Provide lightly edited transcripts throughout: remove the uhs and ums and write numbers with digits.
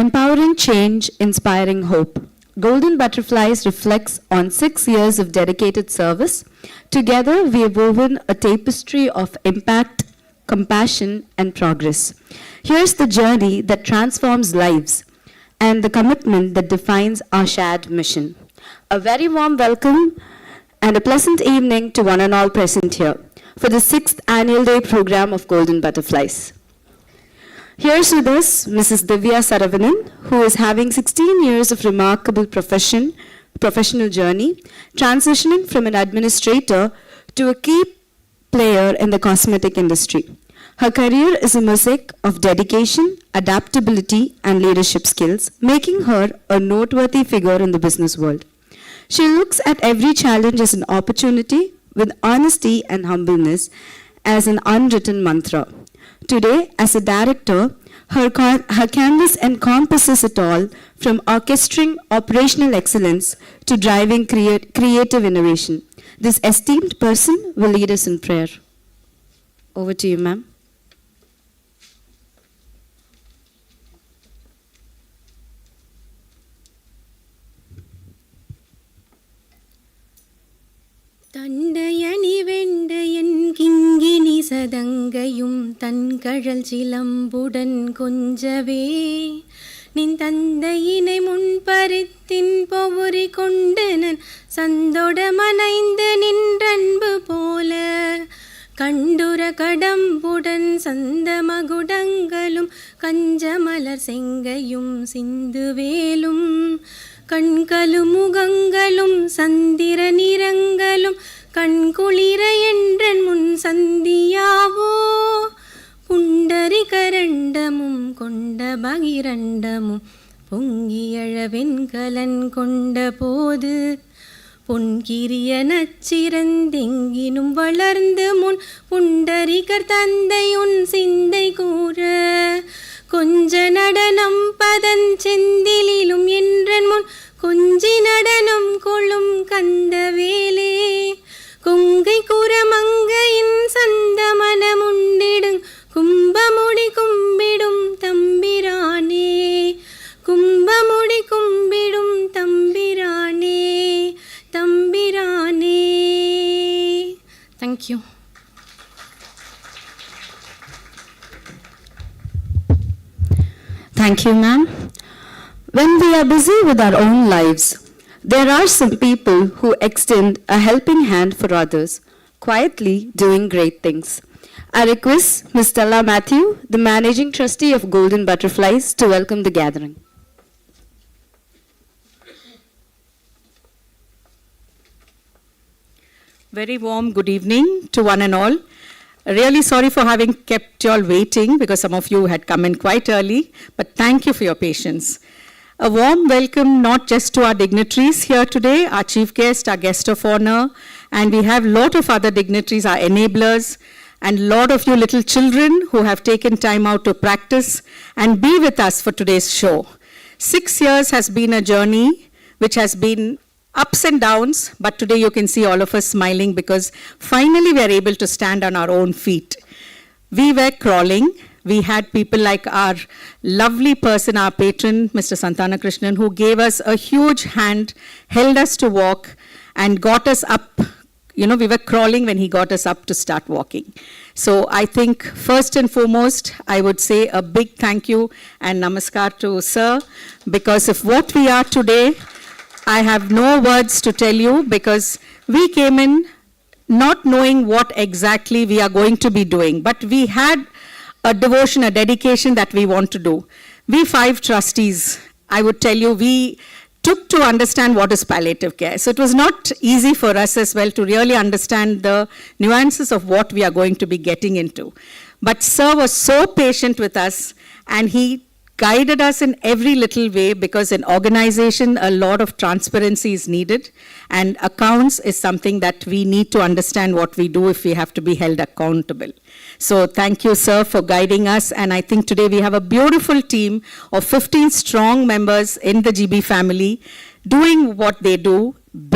Empowering change, inspiring hope. Golden Butterflies reflects on 6 years of dedicated service. Together, we have woven a tapestry of impact, compassion, and progress. Here's the journey that transforms lives and the commitment that defines our shared mission. A very warm welcome and a pleasant evening to one and all present here for the 6th annual day program of Golden Butterflies. Here's with us Mrs. Divya Saravanan, who is having 16 years of remarkable professional journey, transitioning from an administrator to a key player in the cosmetic industry. Her career is a mosaic of dedication, adaptability, and leadership skills, making her a noteworthy figure in the business world. She looks at every challenge as an opportunity, with honesty and humbleness as an unwritten mantra. Today, as a director, her canvas encompasses it all, from orchestrating operational excellence to driving creative innovation. This esteemed person will lead us in prayer. Over to you, ma'am. தண்டையணி வெண்டையன் கிங்கினி சதங்கையும் தன்கழல் சிலம்புடன் கொஞ்சவே நின் தந்தையினை முன்பறித்தின் பொவுரி கொண்டு நன் சந்தொட மனைந்து நின்றன்பு போல கண்டுர கடம்புடன் சந்த மகுடங்களும் கஞ்சமலர் செங்கையும் சிந்துவேலும் கண்களும் முகங்களும் சந்திர நிறங்களும் கண்குளிர என்றன் முன் சந்தியாவோ புண்டரி கரண்டமும் கொண்ட பகிரண்டமும் பொங்கியழ வெண்கலன் கொண்ட போது பொன்கிரிய நச்சிறந்தெங்கினும் வளர்ந்து முன் புண்டரிகர் தந்தை உன் சிந்தை கூற கொஞ்ச நடனம் பதஞ்செந்திலும் என்றன் முன் கொஞ்சி நடனம் கொள்ளும் கந்தவேலே கொங்கை குரமங்கையின் சந்த மனமுண்டிடும் கும்பமுடி கும்பிடும் தம்பிரானே கும்பமுடி கும்பிடும் தம்பிரானே தம்பிரானே. Thank you. Thank you, ma'am. When we are busy with our own lives, there are some people who extend a helping hand for others, quietly doing great things. I request Ms. Stella Matthew, the Managing Trustee of Golden Butterflies, to welcome the gathering. Very warm good evening to one and all. Really sorry for having kept you all waiting because some of you had come in quite early, but thank you for your patience. A warm welcome not just to our dignitaries here today, our chief guest, our guest of honor, and we have a lot of other dignitaries, our enablers, and a lot of you little children who have taken time out to practice and be with us for today's show. 6 years has been a journey which has been ups and downs, but today you can see all of us smiling because finally we are able to stand on our own feet. We were crawling. We had people like our lovely person, our patron, Mr. Santana Krishnan, who gave us a huge hand, held us to walk, and got us up. You know, we were crawling when he got us up to start walking. So I think first and foremost, I would say a big thank you and namaskar to Sir, because of what we are today. I have no words to tell you because we came in not knowing what exactly we are going to be doing, but we had a devotion, a dedication that we want to do. We 5 trustees, I would tell you, we took to understand what is palliative care. So it was not easy for us as well to really understand the nuances of what we are going to be getting into. But Sir was so patient with us, and he guided us in every little way, because in organization, a lot of transparency is needed, and accounts is something that we need to understand what we do if we have to be held accountable. So thank you, sir, for guiding us. And I think today we have a beautiful team of 15 strong members in the GB family doing what they do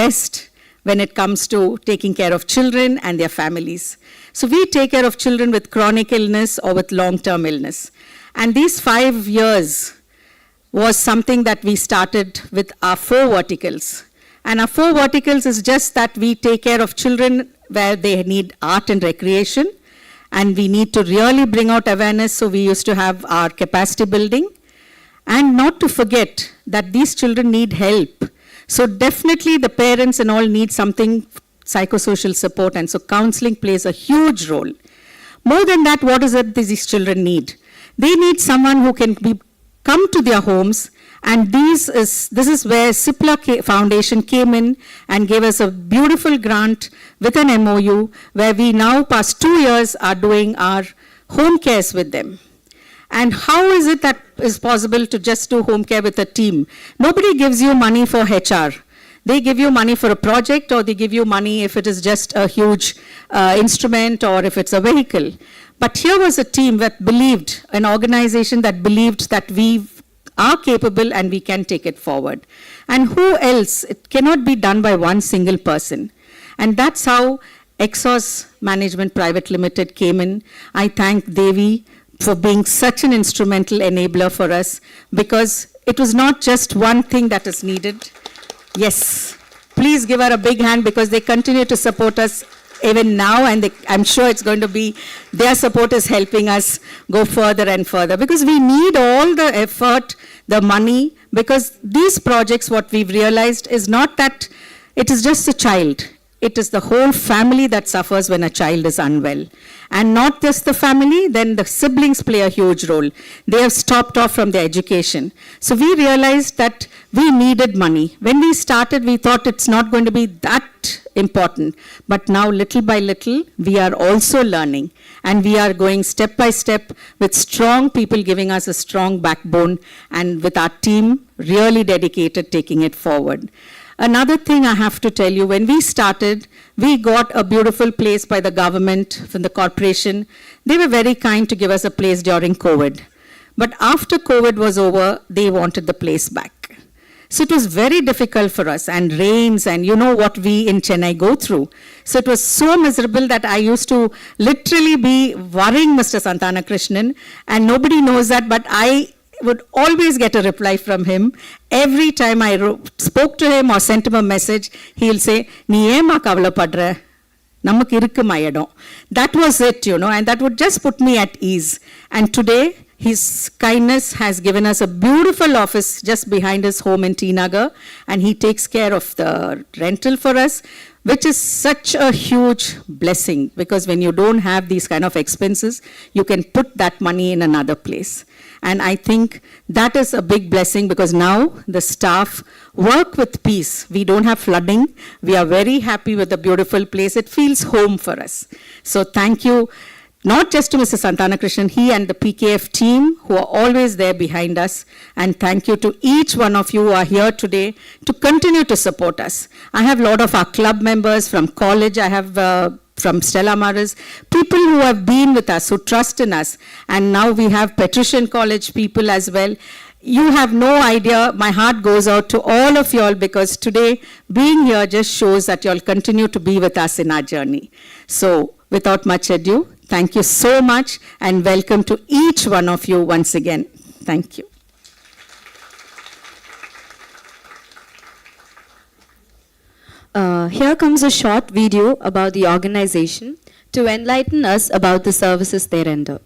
best when it comes to taking care of children and their families. So we take care of children with chronic illness or with long-term illness. And these 5 years was something that we started with our 4 verticals. And our 4 verticals is just that we take care of children where they need art and recreation, and we need to really bring out awareness, so we used to have our capacity building. And not to forget that these children need help. So definitely the parents and all need something, psychosocial support, and so counseling plays a huge role. More than that, what is it these children need? They need someone who can come to their homes, and this is where CIPLA Foundation came in and gave us a beautiful grant with an MOU, where we now past 2 years are doing our home cares with them. And how is it that is possible to just do home care with a team? Nobody gives you money for HR. They give you money for a project, or they give you money if it is just a huge instrument or if it's a vehicle. But here was a team that believed, an organization that believed that we are capable and we can take it forward. And who else? It cannot be done by one single person. And that's how Exos Management Private Limited came in. I thank Devi for being such an instrumental enabler for us, because it was not just one thing that is needed. Yes, please give her a big hand, because they continue to support us even now, and I'm sure it's going to be, their support is helping us go further and further, because we need all the effort, the money, because these projects, what we've realized is not that it is just a child. It is the whole family that suffers when a child is unwell. And not just the family, then the siblings play a huge role. They have stopped off from their education. So we realized that we needed money. When we started, we thought it's not going to be that important. But now, little by little, we are also learning. And we are going step by step with strong people giving us a strong backbone, and with our team really dedicated taking it forward. Another thing I have to tell you, when we started, we got a beautiful place by the government, from the corporation. They were very kind to give us a place during COVID. But after COVID was over, they wanted the place back. So it was very difficult for us, and rains, and you know what we in Chennai go through. So it was so miserable that I used to literally be worrying Mr. Santana Krishnan, and nobody knows that, but I would always get a reply from him. Every time I spoke to him or sent him a message, he'll say, "Nee ema kavalapadra? Namakku irukku ma edam." That was it, you know, and that would just put me at ease. And today, his kindness has given us a beautiful office just behind his home in T Nagar, and he takes care of the rental for us, which is such a huge blessing, because when you don't have these kind of expenses, you can put that money in another place. And I think that is a big blessing, because now the staff work with peace. We don't have flooding. We are very happy with the beautiful place. It feels home for us. So thank you, not just to Mr. Santana Krishnan, he and the PKF team who are always there behind us. And thank you to each one of you who are here today to continue to support us. I have a lot of our club members from college. I have from Stella Maris, people who have been with us, who trust in us. And now we have Patrician College people as well. You have no idea. My heart goes out to all of you all, because today being here just shows that you all continue to be with us in our journey. So without much ado, thank you so much, and welcome to each one of you once again. Thank you. Here comes a short video about the organization to enlighten us about the services they render.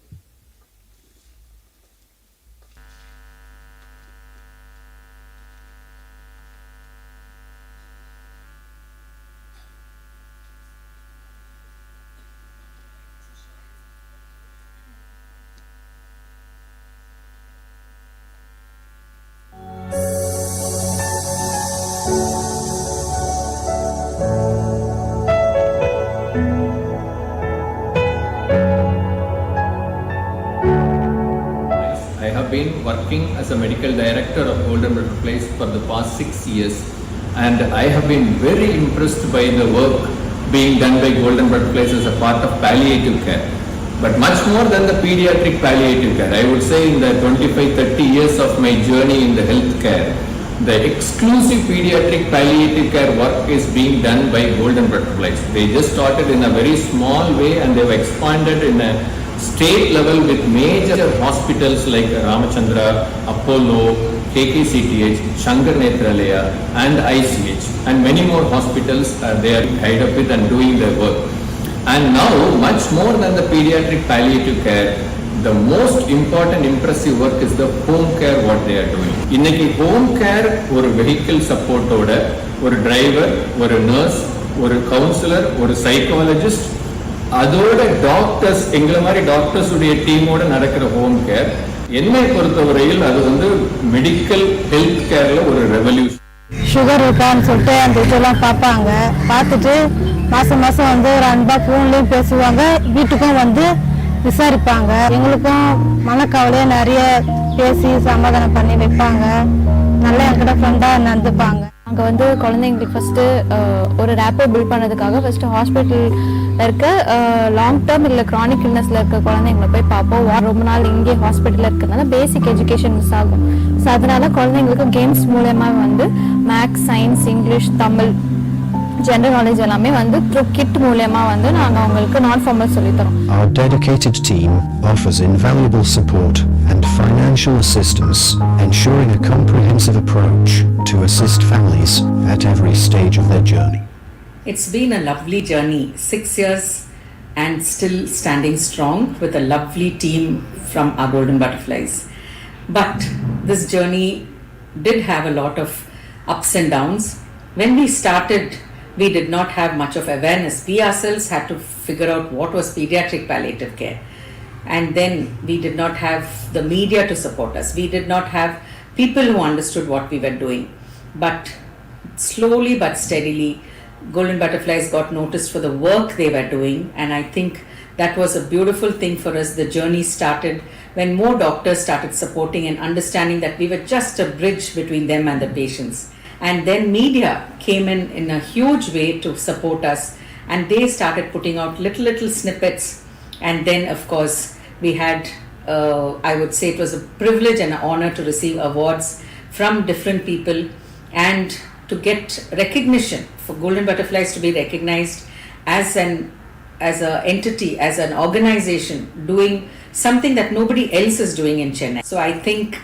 I have been working as a medical director of Golden Butterflies for the past 6 years, and I have been very impressed by the work being done by Golden Butterflies as a part of palliative care. But much more than the pediatric palliative care, I would say in the 25-30 years of my journey in the healthcare, the exclusive pediatric palliative care work is being done by Golden Butterflies. They just started in a very small way, and they've expanded in a state level with major hospitals like Ramachandra, Apollo, KKCTH, Shankar Nethralaya and ICH, and many more hospitals they are tied up with and doing their work. And now, much more than the pediatric palliative care, the most important impressive work is the home care what they are doing. இன்னைக்கு home care ஒரு vehicle support ஓட ஒரு driver, ஒரு nurse, ஒரு counselor, ஒரு psychologist, அதோட doctors எங்களை மாதிரி டாக்டர்ஸ் உடைய டீமோட நடக்கிற ஹோம் கேர் என்னை பொறுத்தவரையில் அது வந்து மெடிக்கல் ஹெல்த் கேர்ல ஒரு ரெவல்யூஷன். சுகர் இருக்கான்னு சொல்லிட்டு அந்த இதெல்லாம் பார்ப்பாங்க. பார்த்துட்டு மாதம் மாதம் வந்து ஒரு அன்பா ஃபோன்லேயும் பேசுவாங்க, வீட்டுக்கும் வந்து விசாரிப்பாங்க. எங்களுக்கும் மனக்கவலையே நிறைய பேசி சமாதானம் பண்ணி வைப்பாங்க. நல்லா என்கிட்ட ஃப்ரெண்டாக நடந்துப்பாங்க. அங்கே வந்து குழந்தைங்களுக்கு ஃபஸ்ட்டு ஒரு ரேப்போ பில்ட் பண்ணுறதுக்காக ஃபஸ்ட்டு ஹாஸ்பிட்டலில் இருக்க லாங் டேர்ம் இல்லை க்ரானிக் இல்னஸில் இருக்க குழந்தைங்களை போய் பார்ப்போம். ரொம்ப நாள் இங்கே ஹாஸ்பிட்டலில் இருக்கிறதுனால பேசிக் எஜுகேஷன் மிஸ் ஆகும். ஸோ அதனால குழந்தைங்களுக்கு கேம்ஸ் மூலயமா வந்து maths, science, English, Tamil, general knowledge எல்லாமே வந்து த்ரூ கிட் மூலயமா வந்து நாங்கள் அவங்களுக்கு நான் ஃபார்மல் சொல்லித்தரோம். Our dedicated team offers invaluable support and financial assistance, ensuring a comprehensive approach to assist families at every stage of their journey. It's been a lovely journey, 6 years and still standing strong with a lovely team from our Golden Butterflies. But this journey did have a lot of ups and downs. When we started, we did not have much of awareness. We ourselves had to figure out what was pediatric palliative care. And then we did not have the media to support us. We did not have people who understood what we were doing. But slowly but steadily, Golden Butterflies got noticed for the work they were doing. And I think that was a beautiful thing for us. The journey started when more doctors started supporting and understanding that we were just a bridge between them and the patients. And then media came in a huge way to support us, and they started putting out little snippets. And then of course we had I would say it was a privilege and an honor to receive awards from different people and to get recognition, for Golden Butterflies to be recognized as an entity, as an organization doing something that nobody else is doing in Chennai. So I think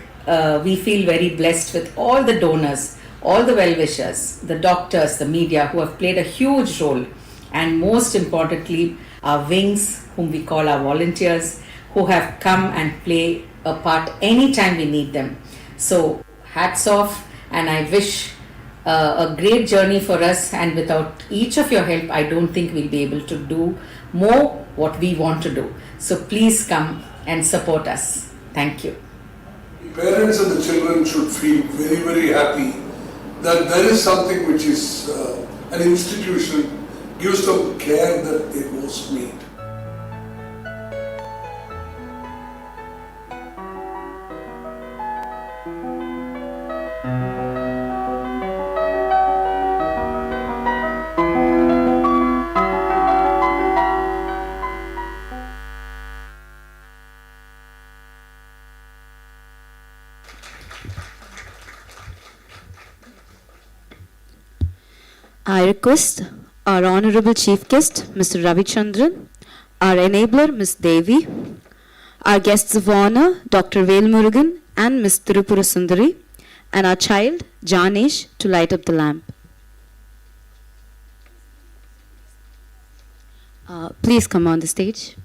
we feel very blessed with all the donors, all the well-wishers, the doctors, the media who have played a huge role, and most importantly our wings, whom we call our volunteers, who have come and play a part anytime we need them. So hats off, and I wish a great journey for us, and without each of your help I don't think we'll be able to do more what we want to do. So please come and support us. Thank you. Parents and the children should feel very, very happy that there is something which is an institution gives them care that they most need. I request our Honorable Chief Guest, Mr. Ravichandran, our enabler, Ms. Devi, our guests of honor, Dr. Velmurugan and Ms. Tirupura Sundari, and our child, Janesh, to light up the lamp. Please come on the stage.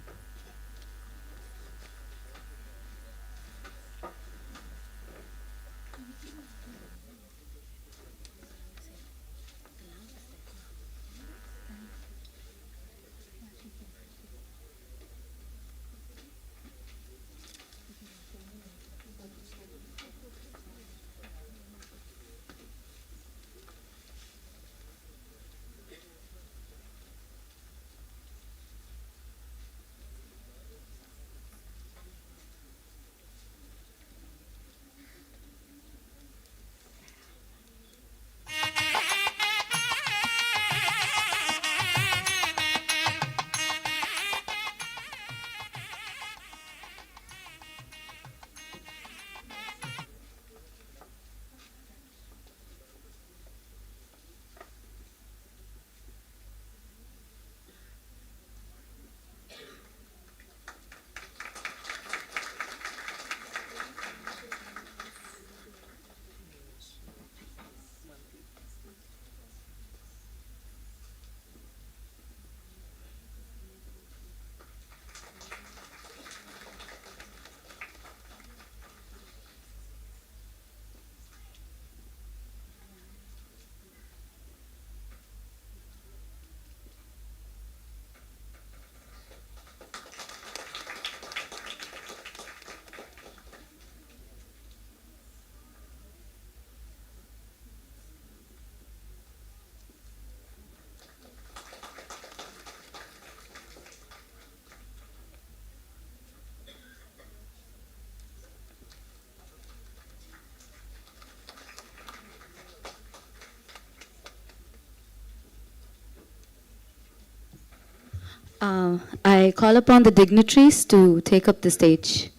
I call upon the dignitaries to take up the stage.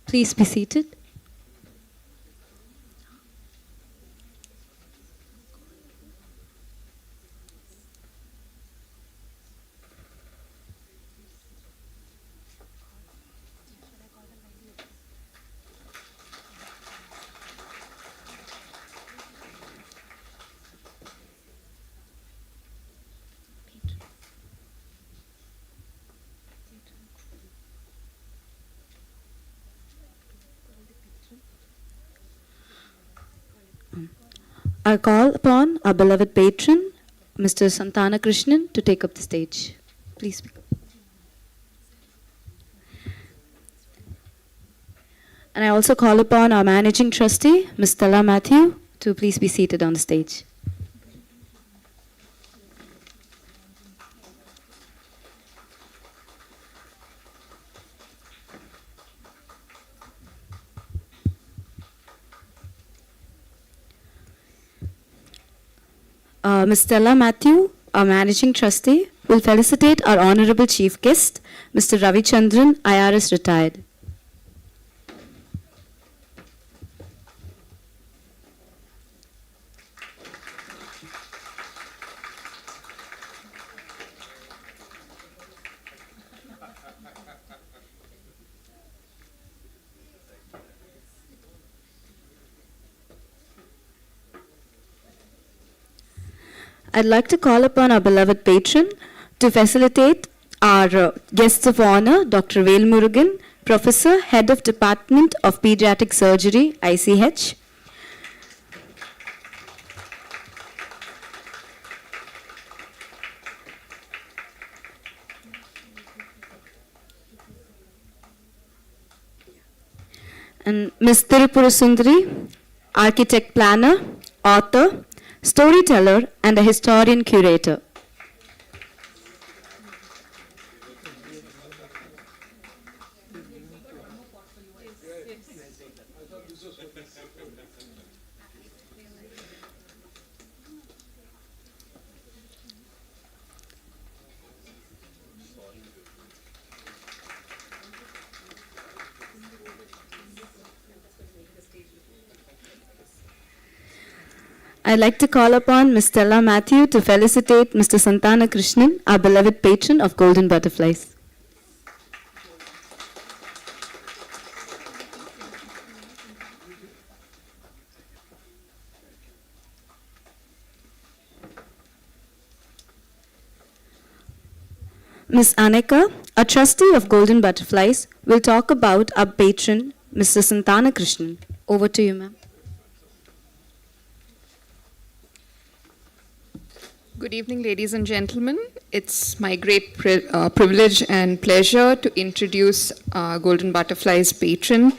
Please be seated. I call upon our beloved patron, Mr. Santana Krishnan, to take up the stage. Please speak. And I also call upon our managing trustee, Ms. Stella Matthew, to please be seated on the stage. Ms. Stella Matthew, our managing trustee, will felicitate our honorable chief guest, Mr. Ravi Chandran, IRS retired. I'd like to call upon our beloved patron to facilitate our guests of honor, Dr. Vel Murugan, Professor, Head of Department of Pediatric Surgery, ICH. And Ms. Tirupura Sundari, Architect Planner, Author, Storyteller, and a Historian Curator. I'd like to call upon Ms. Stella Matthew to felicitate Mr. Santana Krishnan, our beloved patron of Golden Butterflies. Ms. Aneka, a trustee of Golden Butterflies, will talk about our patron, Mr. Santana Krishnan. Over to you, ma'am. Good evening, ladies and gentlemen. It's my great privilege and pleasure to introduce Golden Butterfly's patron,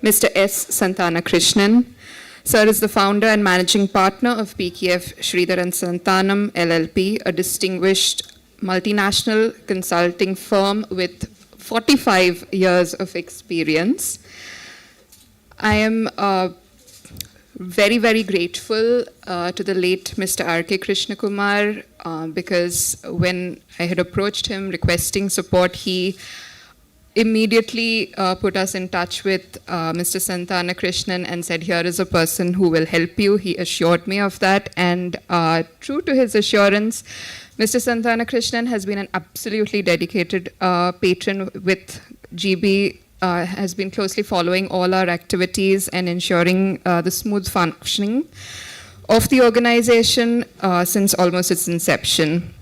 Mr. S. Santana Krishnan. Sir is the founder and managing partner of PKF Sridharan Santanam LLP, a distinguished multinational consulting firm with 45 years of experience. I am very, very grateful to the late Mr. R.K. Krishna Kumar because when I had approached him requesting support, he immediately put us in touch with Mr. Santana Krishnan and said, here is a person who will help you. He assured me of that, and true to his assurance, Mr. Santana Krishnan has been an absolutely dedicated patron with GB, has been closely following all our activities and ensuring the smooth functioning of the organization since almost its inception.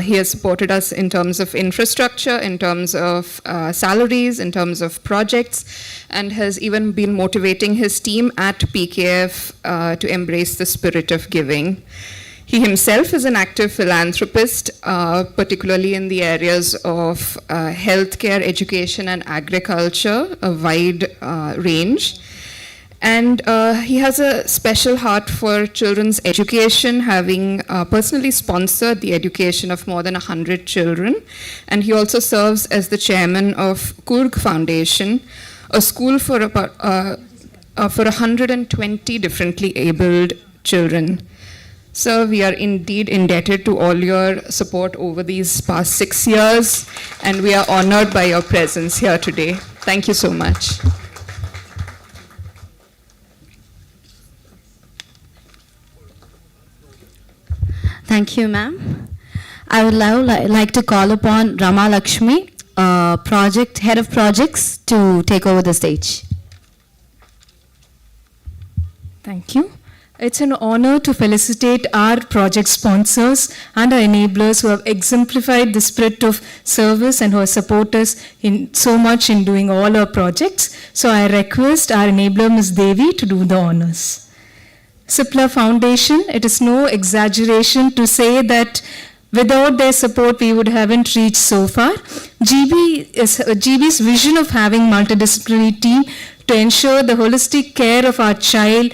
He has supported us in terms of infrastructure, in terms of salaries, in terms of projects, and has even been motivating his team at PKF to embrace the spirit of giving. He himself is an active philanthropist, particularly in the areas of healthcare, education, and agriculture, a wide range. And he has a special heart for children's education, having personally sponsored the education of more than 100 children. And he also serves as the chairman of Kurg Foundation, a school for about for 120 differently abled children. Sir, we are indeed indebted to all your support over these past 6 years, and we are honored by your presence here today. Thank you so much. Thank you, ma'am. I would now like to call upon Rama Lakshmi, Head of Projects, to take over the stage. Thank you. It's an honor to felicitate our project sponsors and our enablers who have exemplified the spirit of service and who have supported us in so much in doing all our projects. So I request our enabler, Ms. Devi, to do the honors. Cipla Foundation, it is no exaggeration to say that without their support, we would haven't reached so far. GB's vision of having multidisciplinary team to ensure the holistic care of our child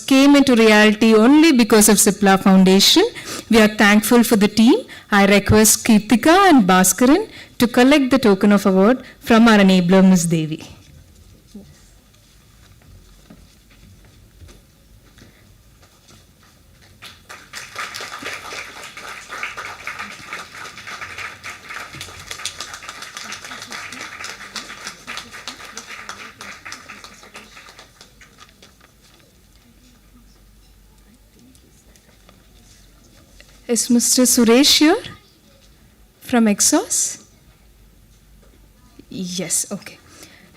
came into reality only because of Cipla Foundation. We are thankful for the team. I request Kirtika and Bhaskaran to collect the token of award from our enabler, Ms. Devi. Is Mr. Suresh here from Exos? Yes, okay.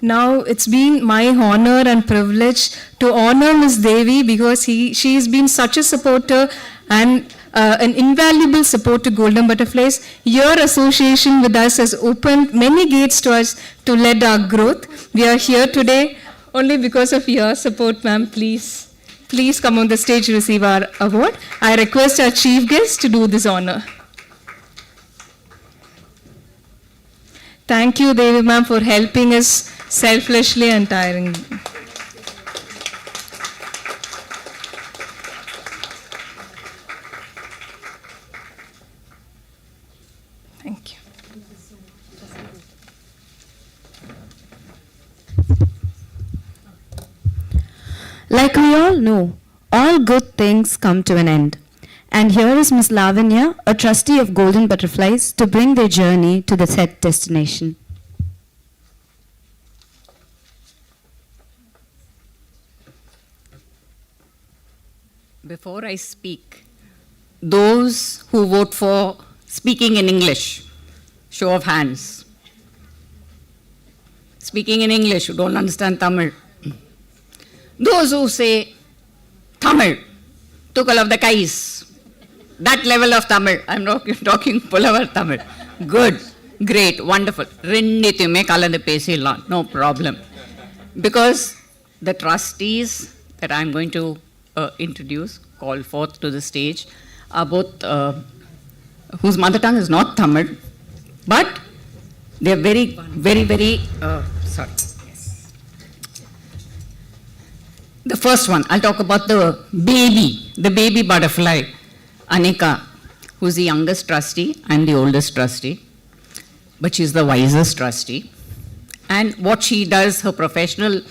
Now it's been my honor and privilege to honor Ms. Devi because she has been such a supporter and an invaluable support to Golden Butterflies. Your association with us has opened many gates to us to lead our growth. We are here today only because of your support, ma'am. Please come on the stage to receive our award. I request our chief guest to do this honor. Thank you, Devi ma'am, for helping us selflessly and tiringly. Thank you. Like we all know, all good things come to an end. And here is Ms. Lavanya, a trustee of Golden Butterflies, to bring their journey to the set destination. Before I speak, those who vote for speaking in English, show of hands. Speaking in English, who don't understand Tamil. Those who say Tamil, Tukal of the Kais, that level of Tamil, I'm not talking Pulavar Tamil. Good, great, wonderful. Rennithume kalandu pesidalam, no problem. Because the trustees that I'm going to introduce, call forth to the stage, are both, whose mother tongue is not Tamil, but they're very, sorry. The first one, I'll talk about the baby butterfly, Anika, who's the youngest trustee and the oldest trustee, but she's the wisest trustee. And what she does, her professional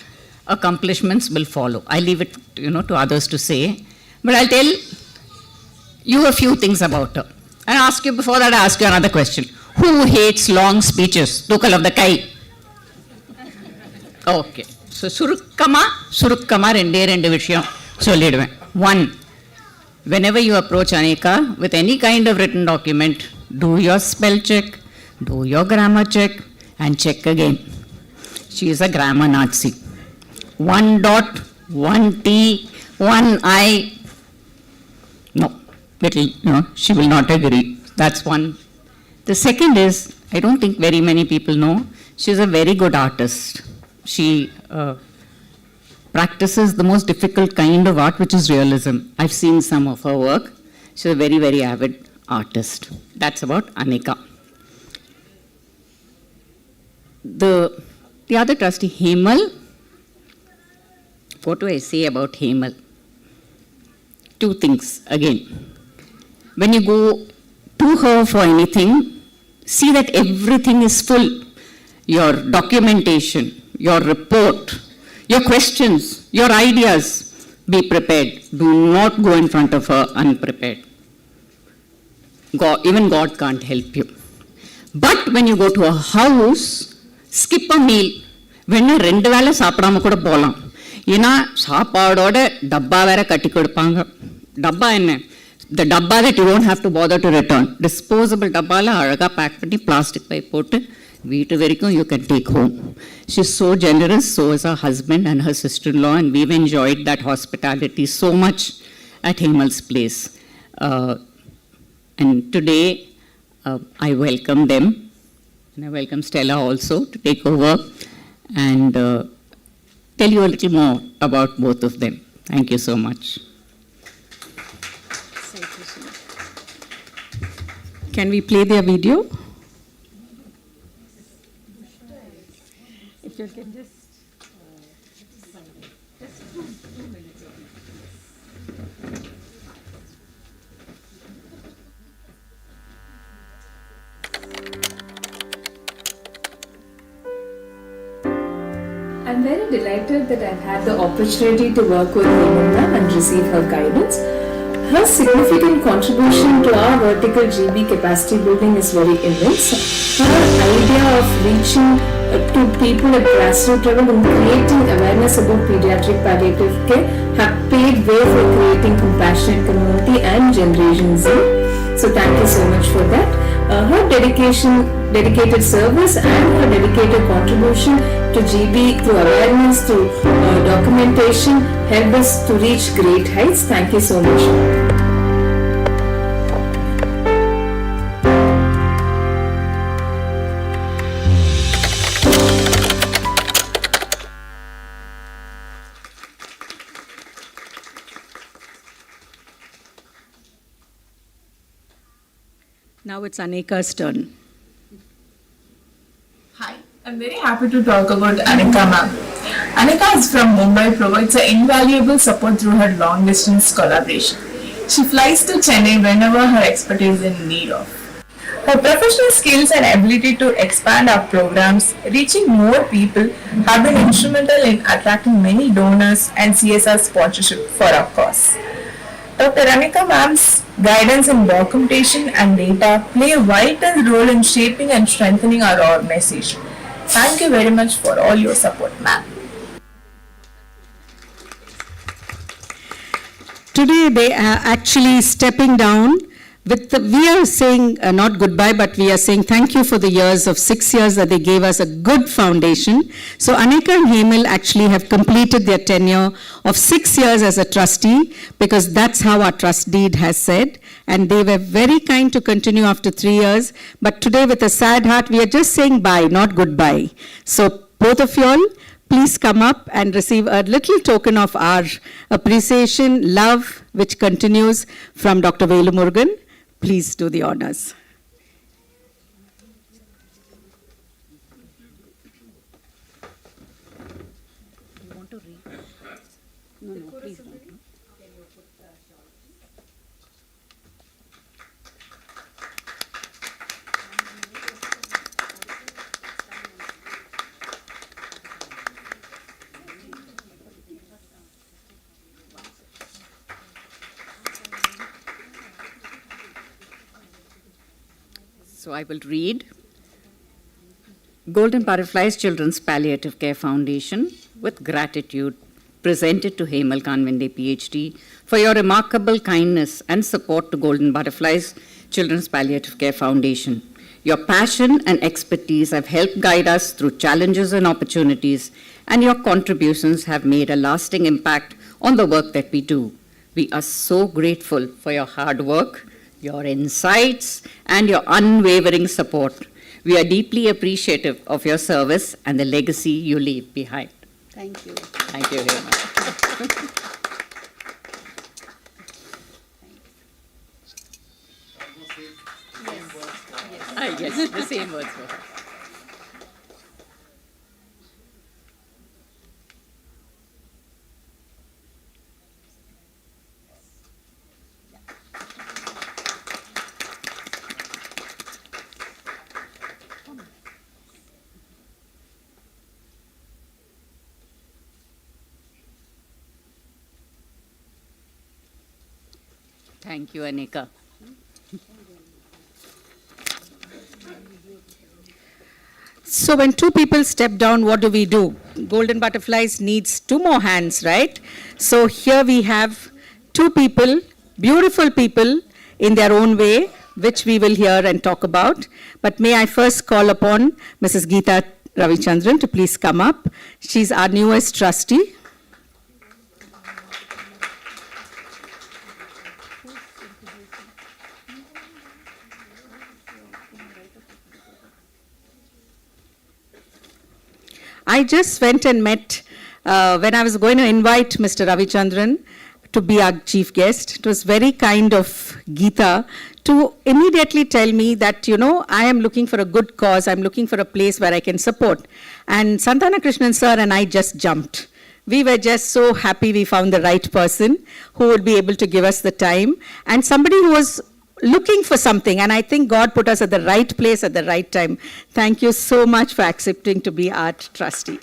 accomplishments will follow. I leave it, to others to say, but I'll tell you a few things about her. And before that, I ask you another question. Who hates long speeches? Tukal of the Kai. Okay. So, surukkama rendu vishayam solliduven. One, whenever you approach Anika with any kind of written document, do your spell check, do your grammar check, and check again. She is a grammar Nazi. 1 dot, 1 T, 1 I. No, she will not agree. That's one. The second is, I don't think very many people know, she's a very good artist. She practices the most difficult kind of art, which is realism. I've seen some of her work. She's a very, very avid artist. That's about Anika. The other trustee, Hemal. What do I say about Hemal? Two things, again. When you go to her for anything, see that everything is full. Your documentation, your report, your questions, your ideas, be prepared. Do not go in front of her unprepared. Even God can't help you. But when you go to a house, skip a meal. When ரெண்டு வேளை சாப்பிடாம கூட போகலாம். ஏன்னா சாப்பாடோட டப்பா வேற கட்டி கொடுப்பாங்க. டப்பா என்ன? The டப்பா that you won't have to bother to return. Disposable டப்பால அழகா பேக் பண்ணி பிளாஸ்டிக் பை போட்டு வீட்டு வரைக்கும் you can take home. She's so generous, so is her husband and her sister-in-law, and we've enjoyed that hospitality so much at Hemal's place. And today, I welcome them, and I welcome Stella also to take over and tell you a little more about both of them. Thank you so much. Can we play their video? If you can just... I'm very delighted that I've had the opportunity to work with Hemanta and receive her guidance. Her significant contribution to our vertical GB capacity building is very immense. Her idea of reaching to people at grassroots level and creating awareness about pediatric palliative care have paved way for creating compassionate community and Generation Z. So thank you so much for that. Her dedicated service and her dedicated contribution to GB through awareness, to documentation helped us to reach great heights. Thank you so much. Now it's Aneka's turn. Hi, I'm very happy to talk about Anika ma'am. Anika is from Mumbai, provides an invaluable support through her long distance collaboration. She flies to Chennai whenever her expertise is in need of. Her professional skills and ability to expand our programs, reaching more people, have been instrumental in attracting many donors and CSR sponsorship for our cause. Dr. Anika ma'am's guidance in documentation and data play a vital role in shaping and strengthening our organization. Thank you very much for all your support, ma'am. Today they are actually stepping down. We are saying not goodbye, but we are saying thank you for the years of 6 years that they gave us a good foundation. So Anika and Hemal actually have completed their tenure of 6 years as a trustee, because that's how our trust deed has said. And they were very kind to continue after 3 years. But today, with a sad heart, we are just saying bye, not goodbye. So both of you all, please come up and receive a little token of our appreciation, love, which continues from Dr. Velu Murugan. Please do the honors. You want to read? No, please don't. So I will read. Golden Butterflies Children's Palliative Care Foundation, with gratitude, presented to Hemal Kanvinde, PhD, for your remarkable kindness and support to Golden Butterflies Children's Palliative Care Foundation. Your passion and expertise have helped guide us through challenges and opportunities, and your contributions have made a lasting impact on the work that we do. We are so grateful for your hard work, your insights, and your unwavering support. We are deeply appreciative of your service and the legacy you leave behind. Thank you. Thank you very much. Yes, the same words for her. Thank you, Anika. So when two people step down, what do? Golden Butterflies needs two more hands, right? So here we have two people, beautiful people in their own way, which we will hear and talk about. But may I first call upon Mrs. Geeta Ravichandran to please come up. She's our newest trustee. I just went and met, when I was going to invite Mr. Ravichandran to be our chief guest, it was very kind of Geeta to immediately tell me that, I am looking for a good cause, I'm looking for a place where I can support. And Santana Krishnan sir and I just jumped. We were just so happy we found the right person who would be able to give us the time, and somebody who was looking for something, and I think God put us at the right place at the right time. Thank you so much for accepting to be our trustee.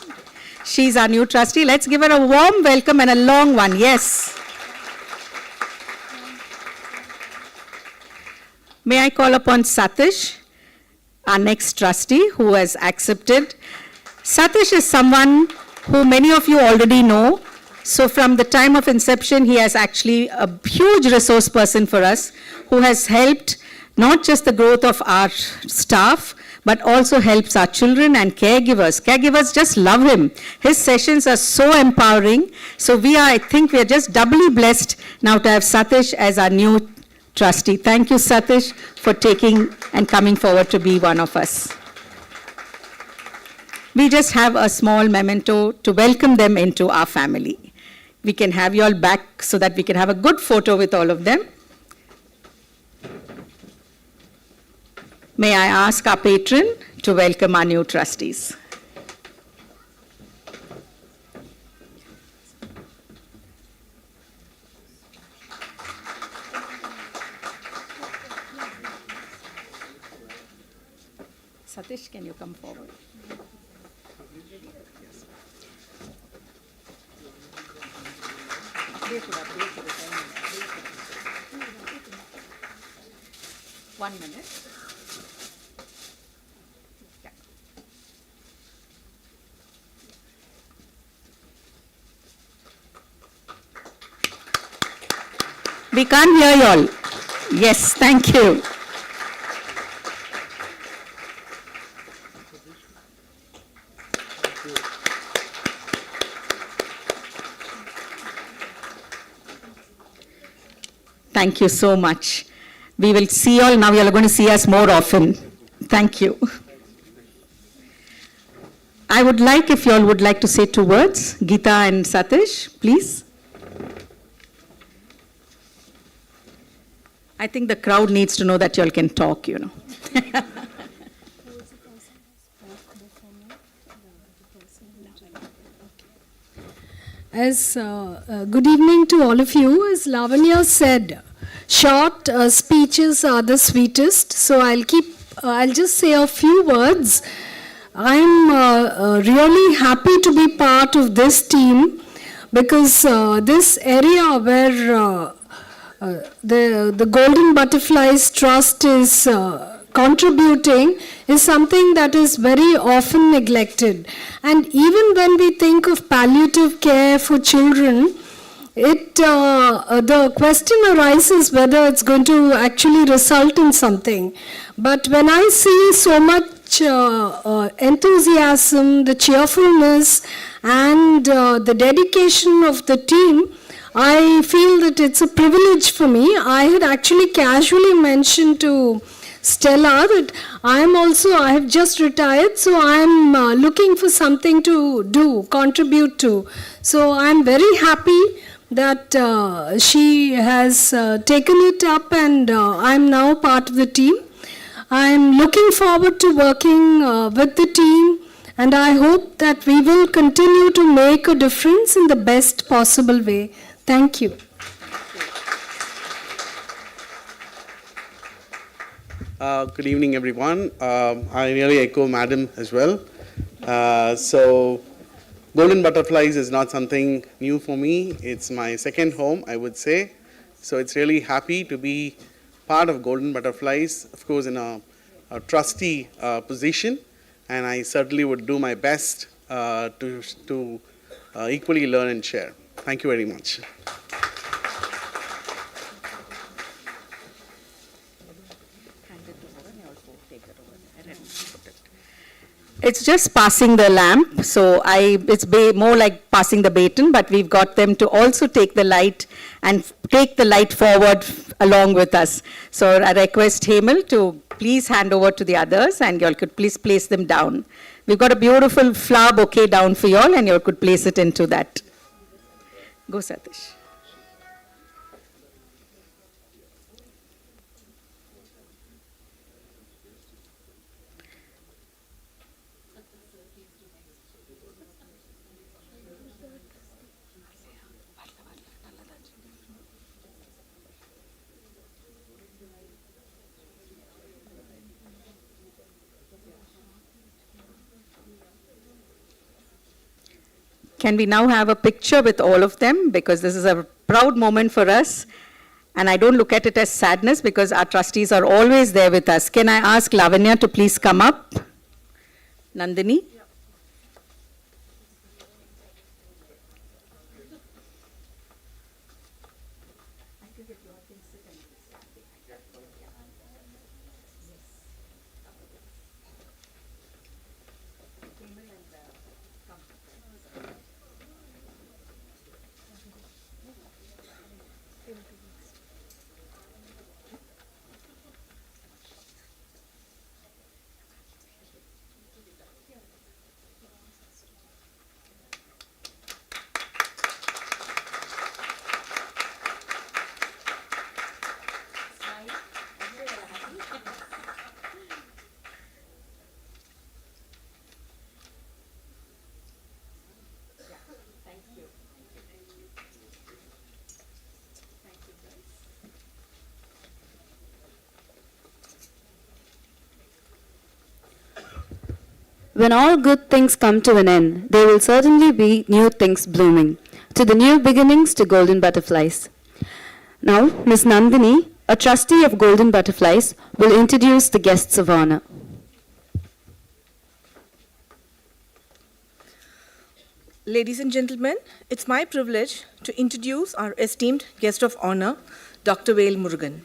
She's our new trustee. Let's give her a warm welcome and a long one. Yes. May I call upon Satish, our next trustee, who has accepted. Satish is someone who many of you already know. So from the time of inception, he has actually a huge resource person for us, who has helped not just the growth of our staff, but also helps our children and caregivers. Caregivers just love him. His sessions are so empowering. So I think we are just doubly blessed now to have Satish as our new trustee. Thank you, Satish, for taking and coming forward to be one of us. We just have a small memento to welcome them into our family. We can have you all back so that we can have a good photo with all of them. May I ask our patron to welcome our new trustees. Satish, can you come forward? One minute. Yeah. We can't hear you all. Yes, thank you. Thank you so much. We will see you all now. You are going to see us more often. Thank you. I would like, if you all would like to say two words, Geeta and Satish, please. I think the crowd needs to know that you all can talk, Good evening to all of you. As Lavanya said, short speeches are the sweetest, so I'll just say a few words. I'm really happy to be part of this team because this area where the Golden Butterflies Trust is contributing is something that is very often neglected. And even when we think of palliative care for children, the question arises whether it's going to actually result in something. But when I see so much enthusiasm, the cheerfulness, and the dedication of the team, I feel that it's a privilege for me. I had actually casually mentioned to Stella that I have just retired, so I'm looking for something to do, contribute to. So I'm very happy that she has taken it up and I'm now part of the team. I'm looking forward to working with the team, and I hope that we will continue to make a difference in the best possible way. Thank you. Good evening, everyone. I really echo Madam as well. So, Golden Butterflies is not something new for me. It's my second home, I would say. So it's really happy to be part of Golden Butterflies, of course in a trustee position, and I certainly would do my best to equally learn and share. Thank you very much. It's just passing the lamp, so it's more like passing the baton, but we've got them to also take the light and take the light forward along with us. So I request Hemal to please hand over to the others, and you all could please place them down. We've got a beautiful flower bouquet down for you all, and you all could place it into that. Go, Satish. Can we now have a picture with all of them, because this is a proud moment for us, and I don't look at it as sadness because our trustees are always there with us. Can I ask Lavanya to please come up? Nandini? When all good things come to an end, there will certainly be new things blooming. To the new beginnings, to Golden Butterflies. Now, Ms. Nandini, a trustee of Golden Butterflies, will introduce the guests of honor. Ladies and gentlemen, it's my privilege to introduce our esteemed guest of honor, Dr. Vel Murugan.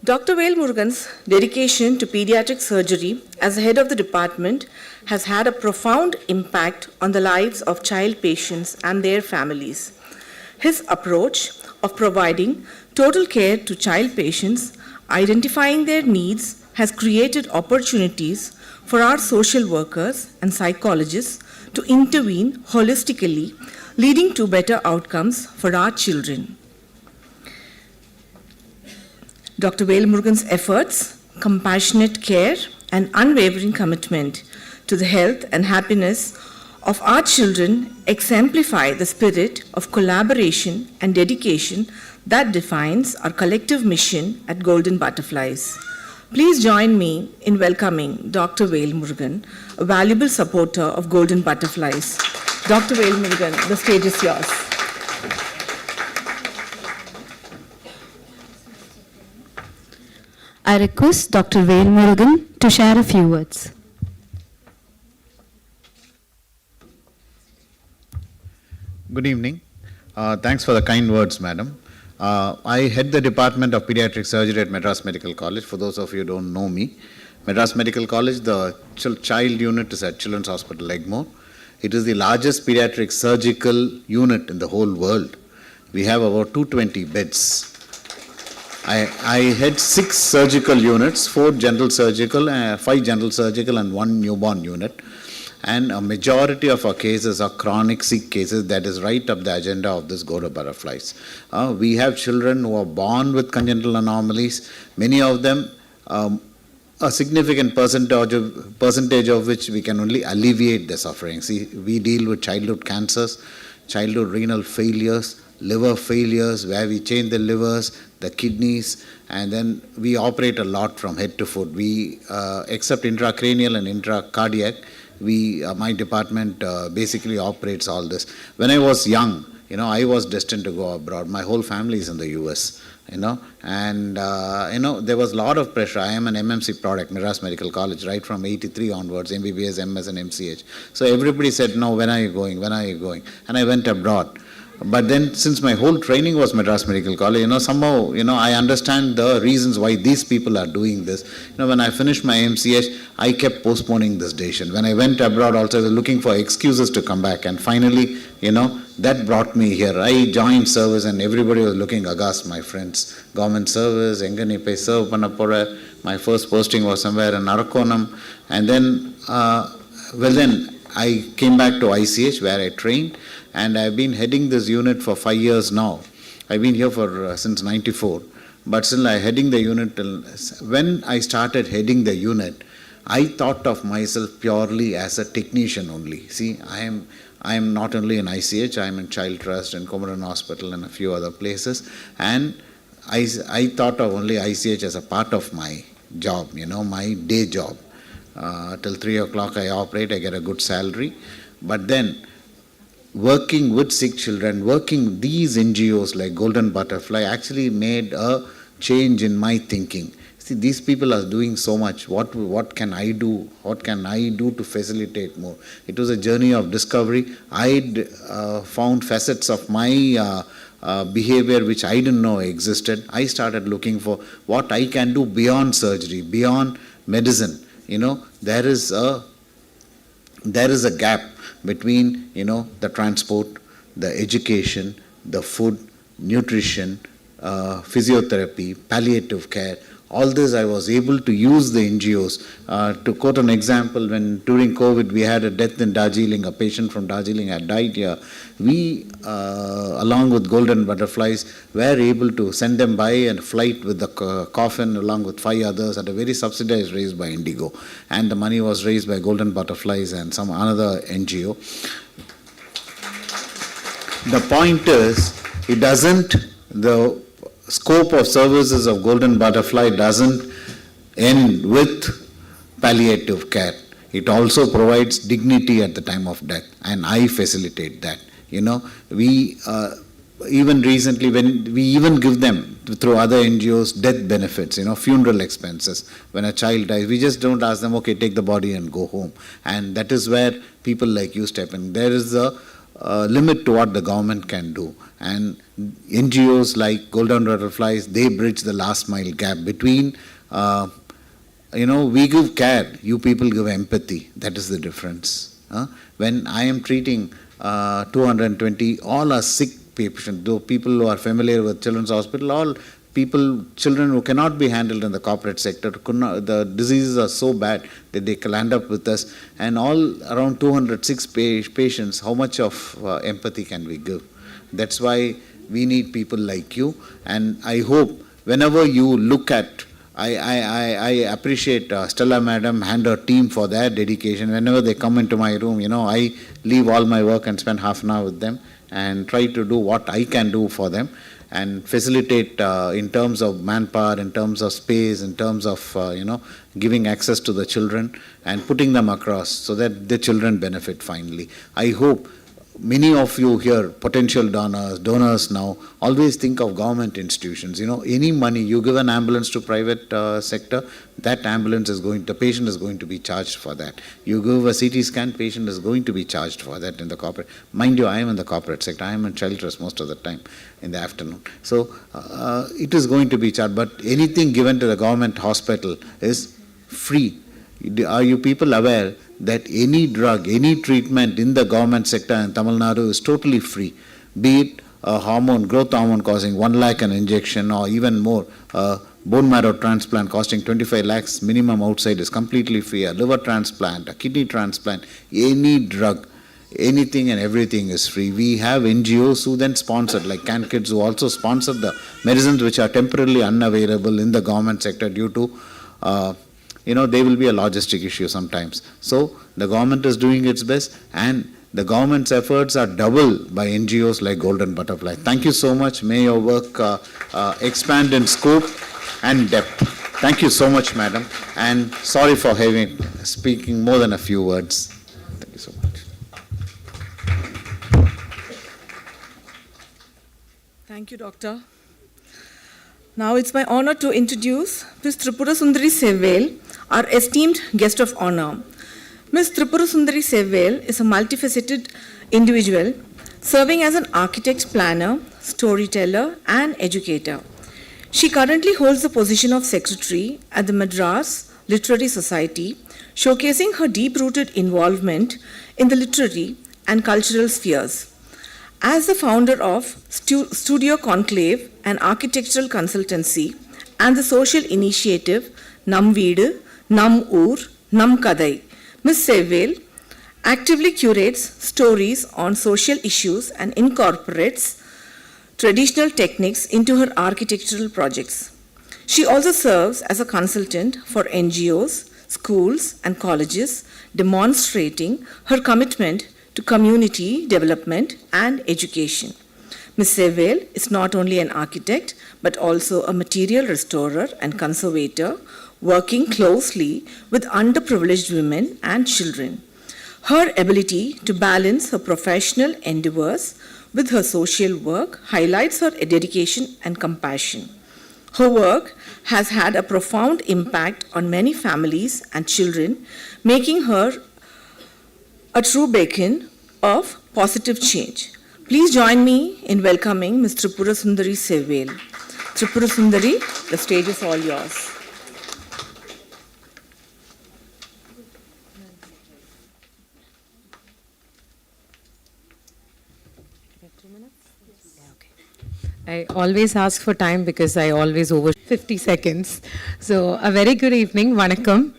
Dr. Vel Murugan's dedication to pediatric surgery as head of the department has had a profound impact on the lives of child patients and their families. His approach of providing total care to child patients, identifying their needs, has created opportunities for our social workers and psychologists to intervene holistically, leading to better outcomes for our children. Dr. Vel Murugan's efforts, compassionate care, and unwavering commitment to the health and happiness of our children exemplify the spirit of collaboration and dedication that defines our collective mission at Golden Butterflies. Please join me in welcoming Dr. Vel Murugan, a valuable supporter of Golden Butterflies. Dr. Vel Murugan, the stage is yours. I request Dr. Vel Murugan to share a few words. Good evening. Thanks for the kind words, madam. I head the Department of Pediatric Surgery at Madras Medical College. For those of you who don't know me, Madras Medical College, the child unit is at Children's Hospital, Egmore. It is the largest pediatric surgical unit in the whole world. We have about 220 beds. I head 6 surgical units, 4 general surgical, 5 general surgical, and 1 newborn unit. And a majority of our cases are chronic sick cases. That is right up the agenda of this Golden Butterflies. We have children who are born with congenital anomalies. Many of them, a significant percentage of which we can only alleviate the suffering. See, we deal with childhood cancers, childhood renal failures, liver failures, where we change the livers, the kidneys, and then we operate a lot from head to foot. We, except intracranial and intracardiac, my department basically operates all this. When I was young, I was destined to go abroad. My whole family is in the US, and there was a lot of pressure. I am an MMC product, Madras Medical College, right from 83 onwards, MBBS, MS and MCH. So everybody said, no, when are you going? When are you going? And I went abroad. But then, since my whole training was Madras Medical College, somehow, I understand the reasons why these people are doing this. When I finished my MCH, I kept postponing this decision. When I went abroad also, I was looking for excuses to come back. And finally, that brought me here. I joined service and everybody was looking aghast, my friends. Government service, enga nee poi serve panna pora. My first posting was somewhere in Arakonam. And then, then I came back to ICH where I trained. And I've been heading this unit for 5 years now. I've been here for since 94. But still I'm heading the unit till, when I started heading the unit, I thought of myself purely as a technician only. See, I am not only in ICH, I am in Child Trust and Comoran Hospital and a few other places. And I thought of only ICH as a part of my job, my day job. Till 3 o'clock I operate, I get a good salary. But then, working with sick children, working these NGOs like Golden Butterfly actually made a change in my thinking. See, these people are doing so much. What can I do? What can I do to facilitate more? It was a journey of discovery. I found facets of my behavior which I didn't know existed. I started looking for what I can do beyond surgery, beyond medicine. There is a gap between, the transport, the education, the food, nutrition, physiotherapy, palliative care. All this I was able to use the NGOs. To quote an example, when during COVID we had a death in Darjeeling, a patient from Darjeeling had died here. We, along with Golden Butterflies, were able to send them by a flight with the coffin along with 5 others at a very subsidized rate by Indigo. And the money was raised by Golden Butterflies and some another NGO. The point is, the scope of services of Golden Butterfly doesn't end with palliative care. It also provides dignity at the time of death, and I facilitate that. We even recently, when we even give them through other NGOs death benefits, funeral expenses. When a child dies, we just don't ask them, okay, take the body and go home. And that is where people like you step in. There is a limit to what the government can do. And NGOs like Golden Butterflies, they bridge the last mile gap between, we give care, you people give empathy. That is the difference. When I am treating 220, all are sick patients, though people who are familiar with Children's Hospital, all children who cannot be handled in the corporate sector, the diseases are so bad that they can land up with us. And all around 206 patients, how much of empathy can we give? That's why we need people like you. And I hope whenever you look at, I appreciate Stella Madam and her team for their dedication. Whenever they come into my room, I leave all my work and spend half an hour with them and try to do what I can do for them and facilitate in terms of manpower, in terms of space, in terms of, giving access to the children and putting them across so that the children benefit finally. I hope many of you here, potential donors now, always think of government institutions. Any money, you give an ambulance to private sector, that ambulance the patient is going to be charged for that. You give a CT scan, patient is going to be charged for that in the corporate. Mind you, I am in the corporate sector. I am in Child Trust most of the time in the afternoon. So it is going to be charged, but anything given to the government hospital is free. Are you people aware that any drug, any treatment in the government sector in Tamil Nadu is totally free? Be it a growth hormone costing 1 lakh an injection or even more, bone marrow transplant costing 25 lakhs minimum outside is completely free, a liver transplant, a kidney transplant, any drug, anything and everything is free. We have NGOs who then sponsor, like Can Kids, who also sponsor the medicines which are temporarily unavailable in the government sector due to there will be a logistic issue sometimes. So the government is doing its best, and the government's efforts are doubled by NGOs like Golden Butterfly. Thank you so much. May your work expand in scope and depth. Thank you so much, madam. And sorry for speaking more than a few words. Thank you so much. Thank you, Doctor. Now it's my honor to introduce Ms. Tripura Sundari Sevvel, our esteemed guest of honor. Ms. Tripura Sundari Sevvel is a multifaceted individual serving as an architect, planner, storyteller, and educator. She currently holds the position of secretary at the Madras Literary Society, showcasing her deep-rooted involvement in the literary and cultural spheres. As the founder of Studio Conclave, an architectural consultancy, and the social initiative Nam Veedu, Nam Oor, Nam Kadai, Ms. Sevvel actively curates stories on social issues and incorporates traditional techniques into her architectural projects. She also serves as a consultant for NGOs, schools, and colleges, demonstrating her commitment to community development and education. Ms. Sevvel is not only an architect, but also a material restorer and conservator, working closely with underprivileged women and children. Her ability to balance her professional endeavors with her social work highlights her dedication and compassion. Her work has had a profound impact on many families and children, making her a true beacon of positive change. Please join me in welcoming Ms. Tripura Sundari Sevvel. Tripura Sundari, the stage is all yours. I always ask for time because I always over 50 seconds. So a very good evening, vanakkam.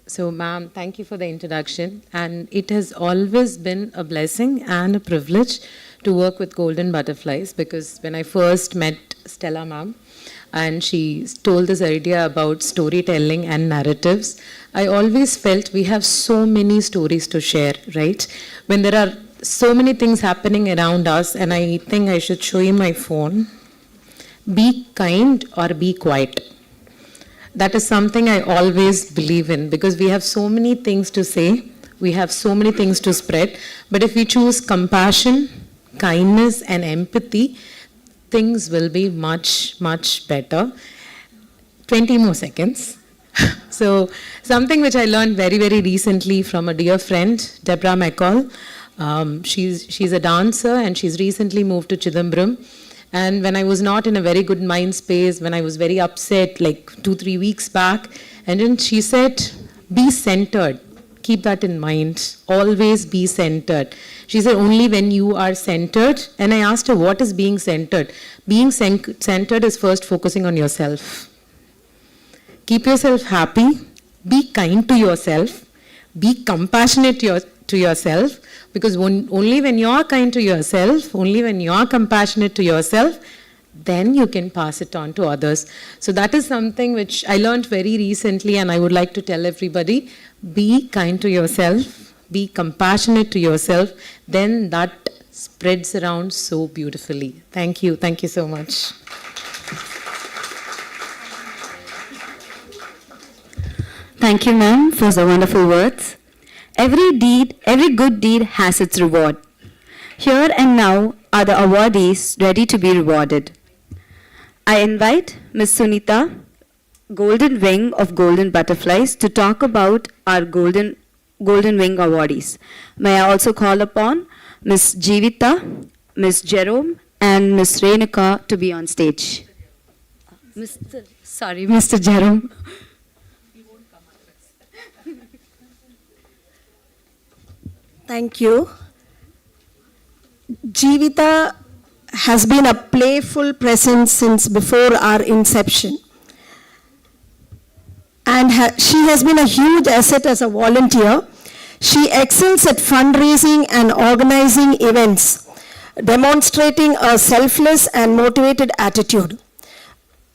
So ma'am, thank you for the introduction. And it has always been a blessing and a privilege to work with Golden Butterflies, because when I first met Stella ma'am and she told this idea about storytelling and narratives, I always felt we have so many stories to share, right? When there are so many things happening around us, and I think I should show you my phone. Be kind or be quiet. That is something I always believe in, because we have so many things to say, we have so many things to spread, but if we choose compassion, kindness and empathy, things will be much, much better. 20 more seconds. So something which I learned very, very recently from a dear friend, Deborah McCall. She's a dancer and she's recently moved to Chidambaram. And when I was not in a very good mind space, when I was very upset, like 2-3 weeks back, and then she said, be centered. Keep that in mind. Always be centered. She said, only when you are centered. And I asked her, what is being centered? Being centered is first focusing on yourself. Keep yourself happy. Be kind to yourself. Be compassionate to yourself. Because only when you are kind to yourself, only when you are compassionate to yourself, then you can pass it on to others. So that is something which I learned very recently, and I would like to tell everybody, be kind to yourself, be compassionate to yourself, then that spreads around so beautifully. Thank you. Thank you so much. Thank you, ma'am, for the wonderful words. Every good deed has its reward. Here and now are the awardees ready to be rewarded. I invite Ms. Sunita, Golden Wing of Golden Butterflies, to talk about our Golden Wing awardees. May I also call upon Ms. Jeevita, Ms. Jerome, and Ms. Renuka to be on stage. Mr. Jerome. Thank you. Jeevita has been a playful presence since before our inception. And she has been a huge asset as a volunteer. She excels at fundraising and organizing events, demonstrating a selfless and motivated attitude.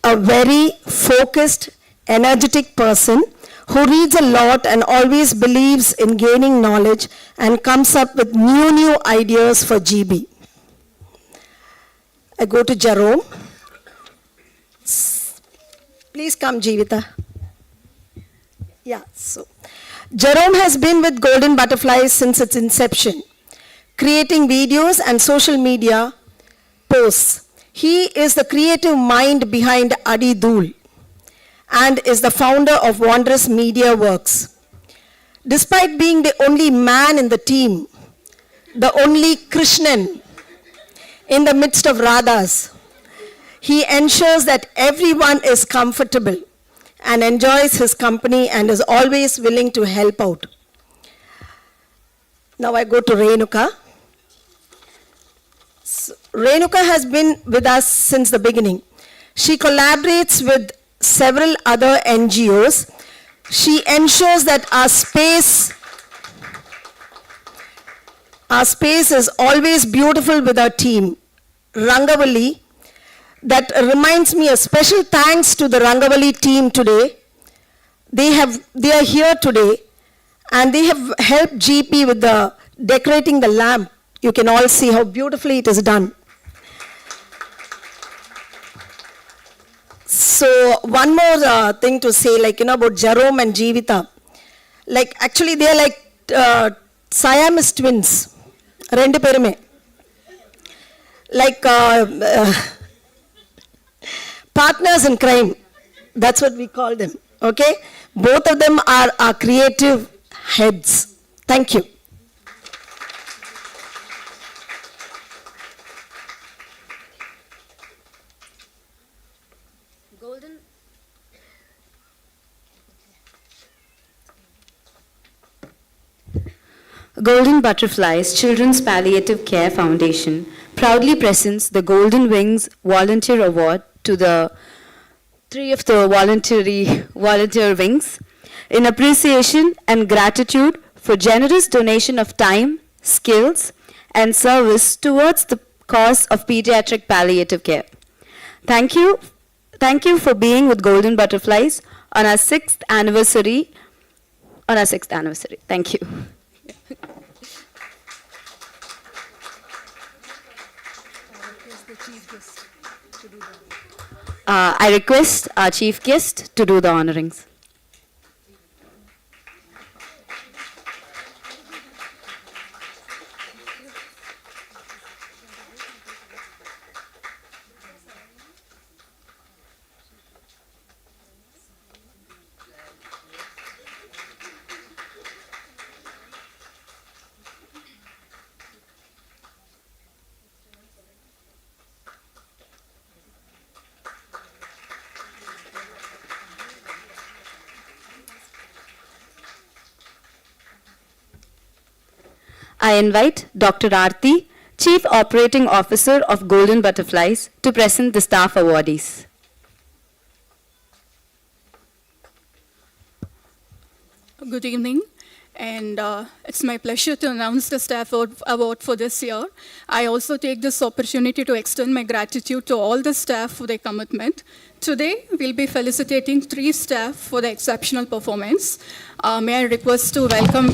A very focused, energetic person who reads a lot and always believes in gaining knowledge and comes up with new ideas for GB. I go to Jerome. Please come, Jeevita. Yeah, so Jerome has been with Golden Butterflies since its inception, creating videos and social media pose. He is the creative mind behind Adi Dhool and is the founder of Wondrous Media Works. Despite being the only man in the team, the only Krishnan in the midst of Radhas, he ensures that everyone is comfortable and enjoys his company and is always willing to help out. Now I go to Renuka. Renuka has been with us since the beginning. She collaborates with several other NGOs. She ensures that our space is always beautiful with our team. Rangavali, that reminds me a special thanks to the Rangavali team today. They are here today and they have helped GP with the decorating the lamp. You can all see how beautifully it is done. So one more thing to say, like, about Jerome and Jeevita. Like, actually they are like Siamese twins. Rendu perume. Like partners in crime. That's what we call them. Okay? Both of them are our creative heads. Thank you. Golden Butterflies Children's Palliative Care Foundation proudly presents the Golden Wings Volunteer Award to the three of the volunteer wings in appreciation and gratitude for generous donation of time, skills, and service towards the cause of pediatric palliative care. Thank you for being with Golden Butterflies on our 6th anniversary. Thank you. I request our chief guest to do the honorings. I invite Dr. Aarti, Chief Operating Officer of Golden Butterflies, to present the staff awardees. Good evening, and it's my pleasure to announce the staff award for this year. I also take this opportunity to extend my gratitude to all the staff for their commitment. Today, we'll be felicitating 3 staff for their exceptional performance. May I request to welcome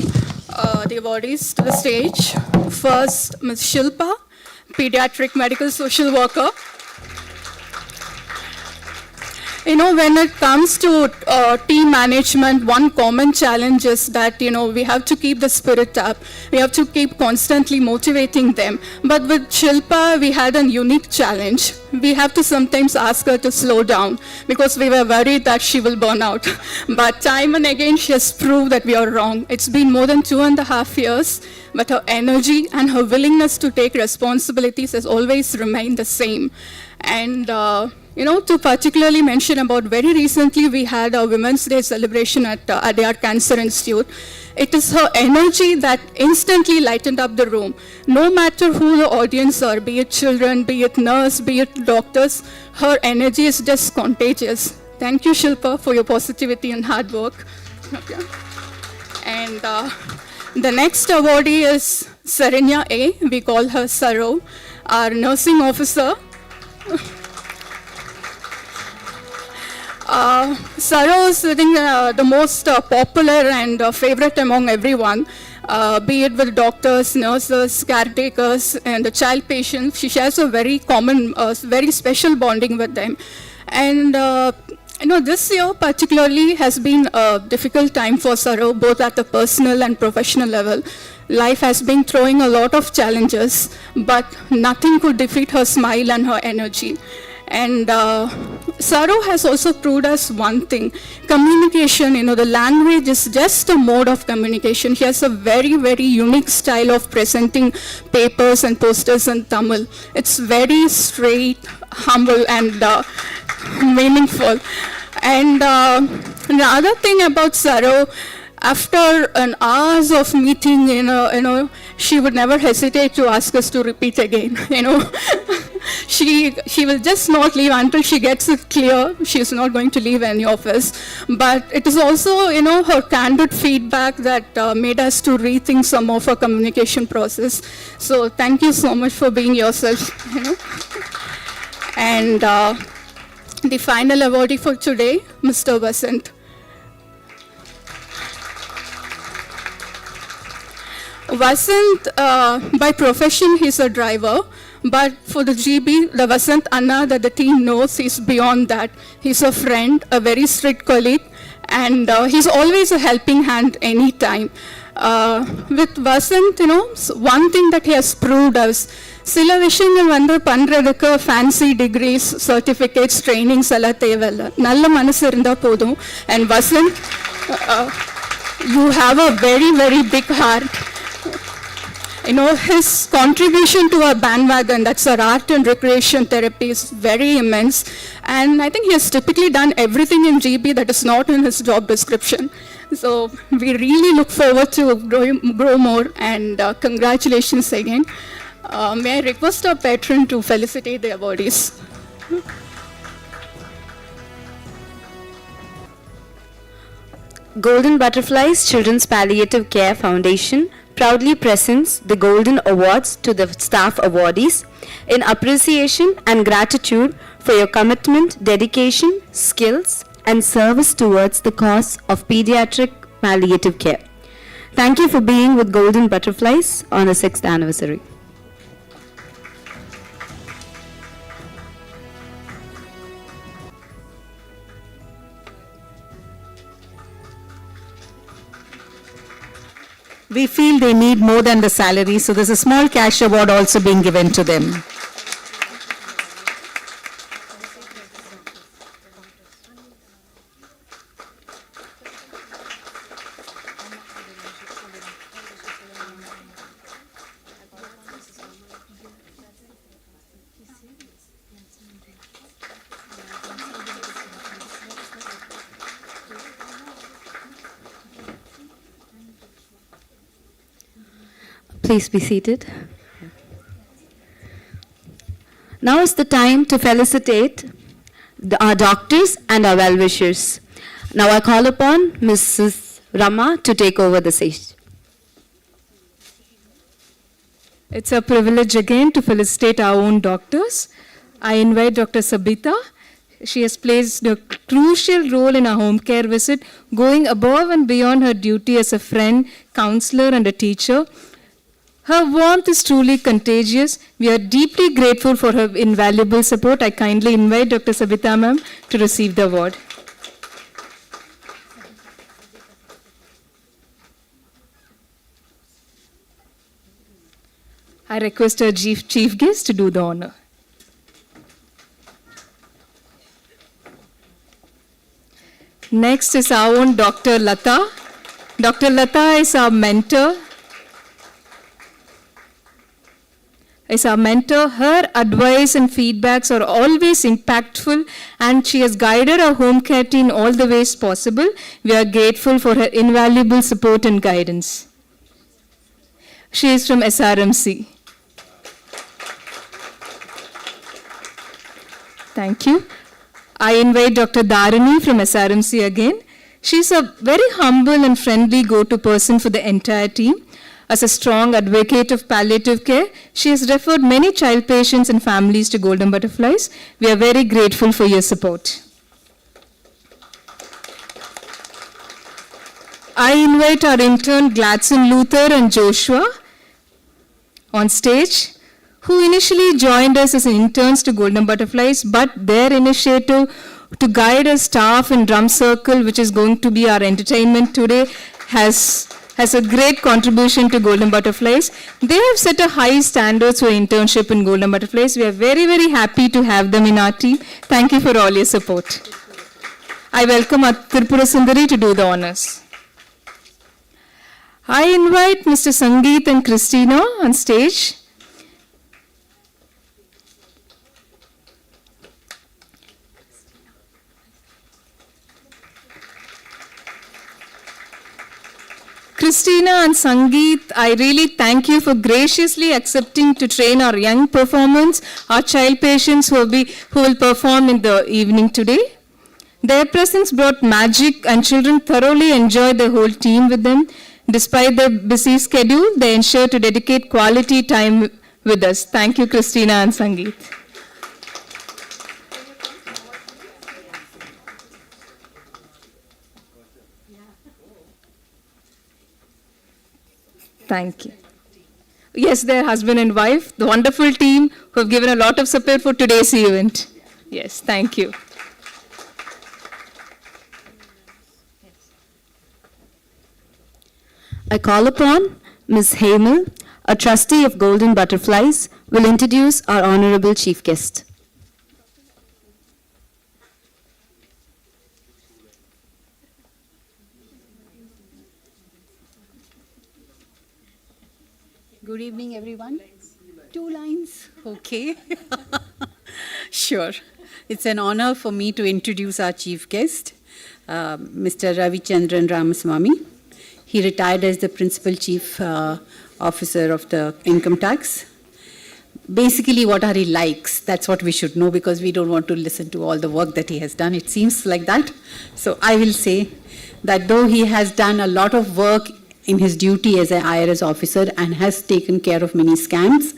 the awardees to the stage. First, Ms. Shilpa, Pediatric Medical Social Worker. When it comes to team management, one common challenge is that, we have to keep the spirit up. We have to keep constantly motivating them. But with Shilpa, we had a unique challenge. We have to sometimes ask her to slow down because we were worried that she will burn out. But time and again, she has proved that we are wrong. It's been more than 2.5 years, but her energy and her willingness to take responsibilities has always remained the same. And to particularly mention about very recently we had a Women's Day celebration at Adyar Cancer Institute. It is her energy that instantly lightened up the room. No matter who the audience are, be it children, be it nurse, be it doctors, her energy is just contagious. Thank you, Shilpa, for your positivity and hard work. Okay. And the next awardee is Saranya A. We call her Saro, our nursing officer. Saro is the most popular and favorite among everyone, be it with doctors, nurses, caretakers, and the child patients. She shares a very common, very special bonding with them. And this year particularly has been a difficult time for Saro, both at the personal and professional level. life has been throwing a lot of challenges, but nothing could defeat her smile and her energy. And Saru has also proved us one thing. Communication, the language is just a mode of communication. He has a very, very unique style of presenting papers and posters in Tamil. It's very straight, humble, and meaningful. And another thing about Saru, after an hours of meeting, she would never hesitate to ask us to repeat again. She will just not leave until she gets it clear. She is not going to leave any office. But it is also, her candid feedback that made us to rethink some of our communication process. So thank you so much for being yourself. And the final awardee for today, Mr. Vasant. Vasant, by profession, he's a driver. But for the GB, the Vasant Anna that the team knows, he's beyond that. He's a friend, a very strict colleague, and he's always a helping hand anytime. With Vasant, one thing that he has proved us, சில விஷயங்கள் வந்து பண்றதுக்கு fancy degrees, certificates, trainings எல்லாம் தேவையில்ல. நல்ல மனசு இருந்தா போதும். And Vasant, you have a very, very big heart. His contribution to our bandwagon, that's our art and recreation therapy, is very immense. And I think he has typically done everything in GB that is not in his job description. So we really look forward to grow more, and congratulations again. May I request our patron to felicitate the awardees. Golden Butterflies Children's Palliative Care Foundation proudly presents the Golden Awards to the staff awardees in appreciation and gratitude for your commitment, dedication, skills, and service towards the cause of pediatric palliative care. Thank you for being with Golden Butterflies on the 6th anniversary. We feel they need more than the salary, so there's a small cash award also being given to them. Please be seated. Now is the time to felicitate our doctors and our well-wishers. Now I call upon Mrs. Rama to take over the stage. It's a privilege again to felicitate our own doctors. I invite Dr. Sabita. She has played a crucial role in our home care visit, going above and beyond her duty as a friend, counselor, and a teacher. Her warmth is truly contagious. We are deeply grateful for her invaluable support. I kindly invite Dr. Sabita ma'am to receive the award. I request our chief guest to do the honor. Next is our own Dr. Lata. Dr. Lata is our mentor. Her advice and feedbacks are always impactful, and she has guided our home care team all the ways possible. We are grateful for her invaluable support and guidance. She is from SRMC. Thank you. I invite Dr. Dharani from SRMC again. She's a very humble and friendly go-to person for the entire team. As a strong advocate of palliative care, she has referred many child patients and families to Golden Butterflies. We are very grateful for your support. I invite our intern Gladson Luther and Joshua on stage, who initially joined us as interns to Golden Butterflies, but their initiative to guide our staff in drum circle, which is going to be our entertainment today, has has a great contribution to Golden Butterflies. They have set a high standards for internship in Golden Butterflies. We are very, very happy to have them in our team. Thank you for all your support. I welcome our Tripura Sundari to do the honors. I invite Mr. Sangeet and Christina on stage. Christina and Sangeet, I really thank you for graciously accepting to train our young performers, our child patients who will perform in the evening today. Their presence brought magic and children thoroughly enjoyed the whole team with them. Despite their busy schedule, they ensure to dedicate quality time with us. Thank you, Christina and Sangeet. Thank you. Yes, their husband and wife, the wonderful team who have given a lot of support for today's event. Yes, thank you. I call upon Ms. Hemal, a trustee of Golden Butterflies, will introduce our honorable chief guest. Good evening, everyone. 2 lines, okay. Sure. It's an honor for me to introduce our chief guest, Mr. Ravichandran Ramaswamy. He retired as the Principal Chief Officer of the Income Tax. Basically, what are he likes? That's what we should know, because we don't want to listen to all the work that he has done. It seems like that. So I will say that though he has done a lot of work in his duty as an IRS officer and has taken care of many scams,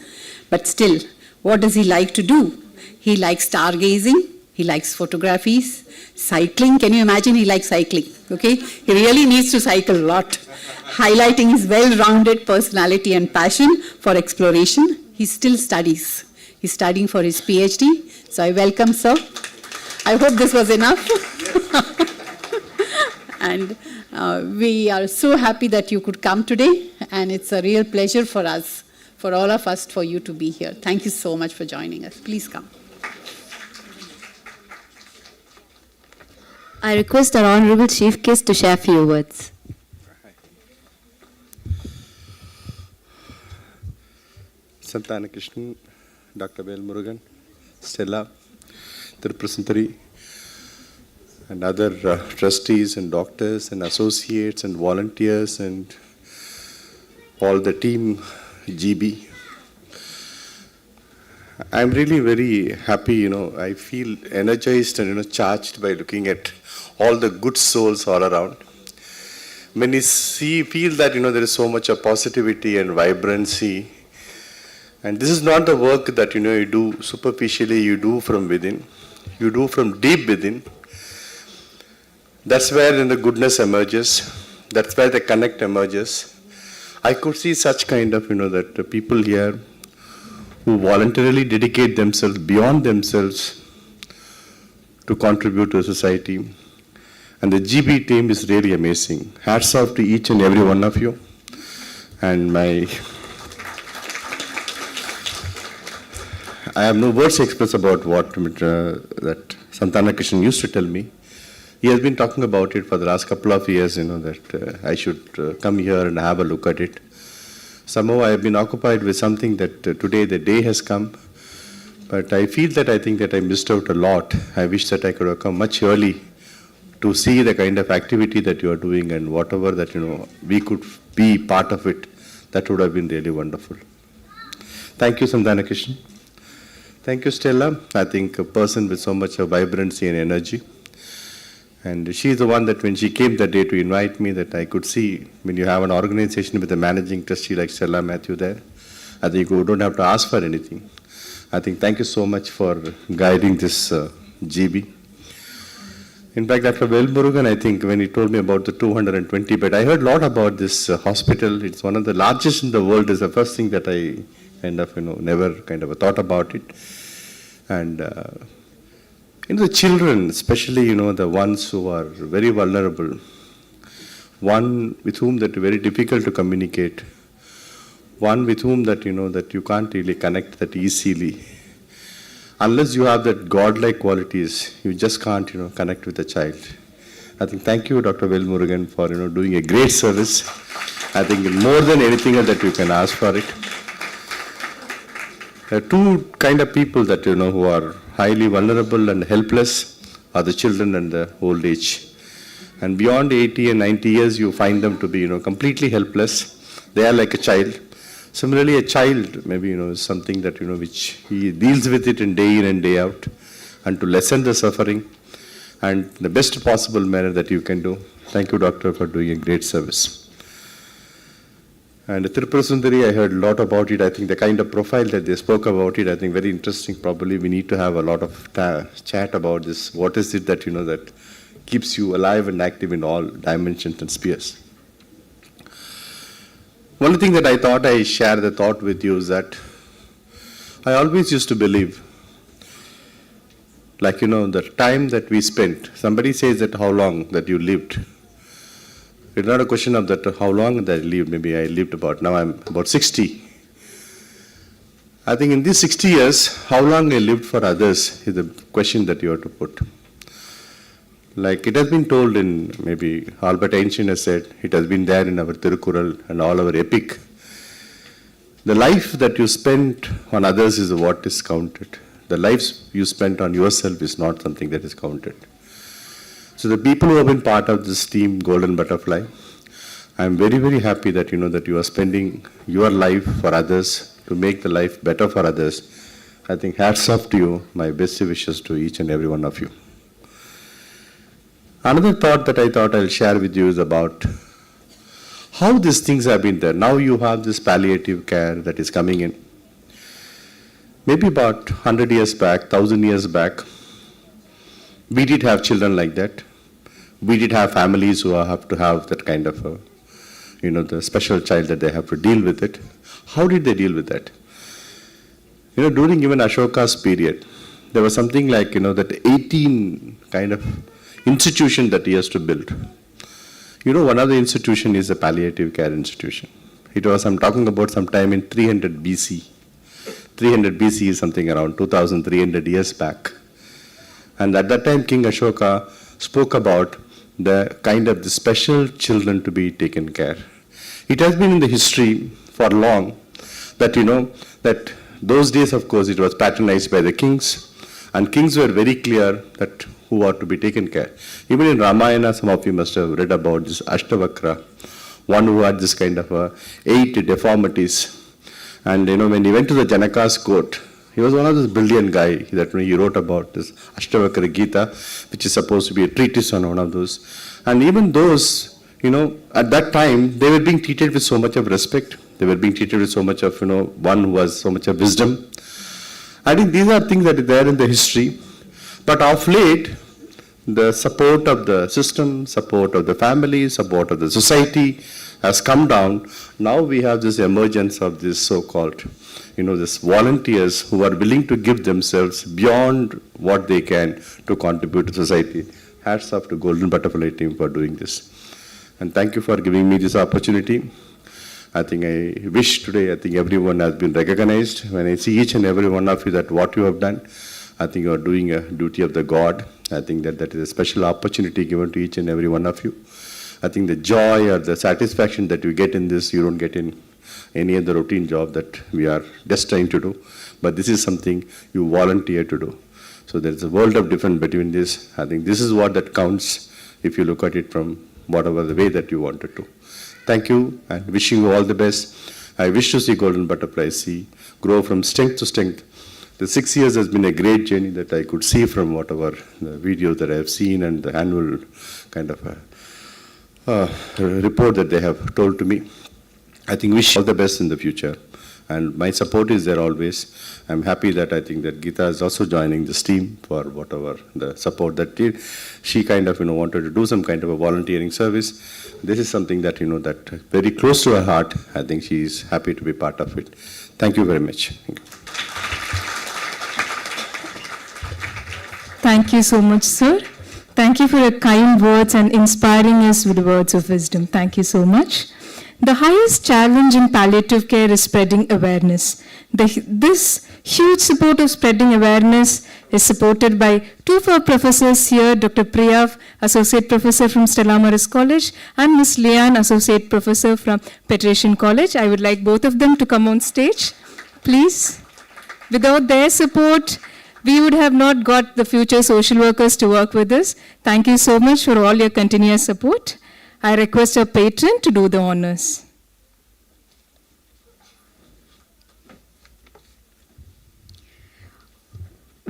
but still, what does he like to do? He likes stargazing, he likes photographies, cycling. Can you imagine? He likes cycling, okay? He really needs to cycle a lot, highlighting his well-rounded personality and passion for exploration. He still studies. He's studying for his PhD. So I welcome, sir. I hope this was enough. And we are so happy that you could come today, and it's a real pleasure for us, for all of us, for you to be here. Thank you so much for joining us. Please come. I request our honorable chief guest to share a few words. Santana Krishnan, Dr. Vel Murugan, Stella, Tripura Sundari, and other trustees and doctors and associates and volunteers and all the team GB. I'm really very happy, I feel energized and charged by looking at all the good souls all around. When you feel that there is so much of positivity and vibrancy, and this is not the work that you do superficially, you do from within, you do from deep within. That's where the goodness emerges. That's where the connect emerges. I could see such kind of, that the people here who voluntarily dedicate themselves beyond themselves to contribute to society. And the GB team is really amazing. Hats off to each and every one of you. And I have no words to express about what that Santana Krishnan used to tell me. He has been talking about it for the last couple of years, that I should come here and have a look at it. Somehow I have been occupied with something that today the day has come, but I feel that I think that I missed out a lot. I wish that I could have come much early to see the kind of activity that you are doing, and whatever that we could be part of it, that would have been really wonderful. Thank you, Santana Krishnan. Thank you, Stella. I think a person with so much vibrancy and energy. And she is the one that when she came that day to invite me, that I could see when you have an organization with a managing trustee like Stella Matthew there, I think you don't have to ask for anything. I think thank you so much for guiding this GB. In fact, Dr. Vel Murugan, I think when he told me about the 220 bed, I heard a lot about this hospital. It's one of the largest in the world. Is the first thing that I kind of, never kind of thought about it. And the children, especially, the ones who are very vulnerable, one with whom that very difficult to communicate, one with whom that that you can't really connect that easily. Unless you have that godlike qualities, you just can't connect with a child. I think thank you, Dr. Vel Murugan, for doing a great service. I think more than anything else that you can ask for it. There are two kind of people that who are highly vulnerable and helpless are the children and the old age. And beyond 80 and 90 years, you find them to be completely helpless. They are like a child. Similarly, a child maybe is something that which he deals with it in and day out, and to lessen the suffering and the best possible manner that you can do. Thank you, Doctor, for doing a great service. And Tripura Sundari, I heard a lot about it. I think the kind of profile that they spoke about it, I think very interesting. Probably we need to have a lot of chat about this. What is it that that keeps you alive and active in all dimensions and spheres? One thing that I thought I share the thought with you is that I always used to believe, like the time that we spent. Somebody says that how long that you lived. It's not a question of that how long that I lived. Maybe I lived now I'm about 60. I think in these 60 years, how long I lived for others is the question that you have to put. Like it has been told in, maybe Albert Einstein has said, it has been there in our Tirukural and all our epic. The life that you spent on others is what is counted. The lives you spent on yourself is not something that is counted. So the people who have been part of this team, Golden Butterfly, I am very, very happy that that you are spending your life for others to make the life better for others. I think hats off to you. My best wishes to each and every one of you. Another thought that I thought I'll share with you is about how these things have been there. Now you have this palliative care that is coming in. Maybe about 100 years back, 1,000 years back, we did have children like that. We did have families who have to have that kind of, the special child that they have to deal with it. How did they deal with that? During even Ashoka's period, there was something like, that 18 kind of institution that he has to build. One of the institution is a palliative care institution. It was, I'm talking about sometime in 300 BC. 300 BC is something around 2,300 years back. And at that time, King Ashoka spoke about the kind of the special children to be taken care. It has been in the history for long that, that those days, of course, it was patronized by the kings. And kings were very clear that who are to be taken care. Even in Ramayana, some of you must have read about this Ashtavakra, one who had this kind of 8 deformities. And when he went to the Janaka's court, he was one of those brilliant guy that when he wrote about this Ashtavakra Gita, which is supposed to be a treatise on one of those. And even those, at that time, they were being treated with so much of respect. They were being treated with so much of, one who has so much of wisdom. I think these are things that are there in the history. But of late, the support of the system, support of the family, support of the society has come down. Now we have this emergence of this so-called, this volunteers who are willing to give themselves beyond what they can to contribute to society. Hats off to Golden Butterfly team for doing this. And thank you for giving me this opportunity. I think I wish today, I think everyone has been recognized. When I see each and every one of you that what you have done, I think you are doing a duty of the God. I think that is a special opportunity given to each and every one of you. I think the joy or the satisfaction that you get in this, you don't get in any other routine job that we are destined to do. But this is something you volunteer to do. So there's a world of difference between this. I think this is what that counts if you look at it from whatever the way that you wanted to. Thank you and wishing you all the best. I wish to see Golden Butterfly grow from strength to strength. The 6 years has been a great journey that I could see from whatever the videos that I have seen and the annual kind of report that they have told to me. I think wish all the best in the future. And my support is there always. I'm happy that I think that Geeta is also joining this team for whatever the support that she kind of wanted to do some kind of a volunteering service. This is something that that very close to her heart. I think she is happy to be part of it. Thank you very much. Thank you. Thank you so much, sir. Thank you for your kind words and inspiring us with words of wisdom. Thank you so much. The highest challenge in palliative care is spreading awareness. This huge support of spreading awareness is supported by two of our professors here, Dr. Priya, Associate Professor from Stella Maris College, and Ms. Leanne, Associate Professor from Patrician College. I would like both of them to come on stage, please. Without their support, we would have not got the future social workers to work with us. Thank you so much for all your continuous support. I request our patron to do the honors.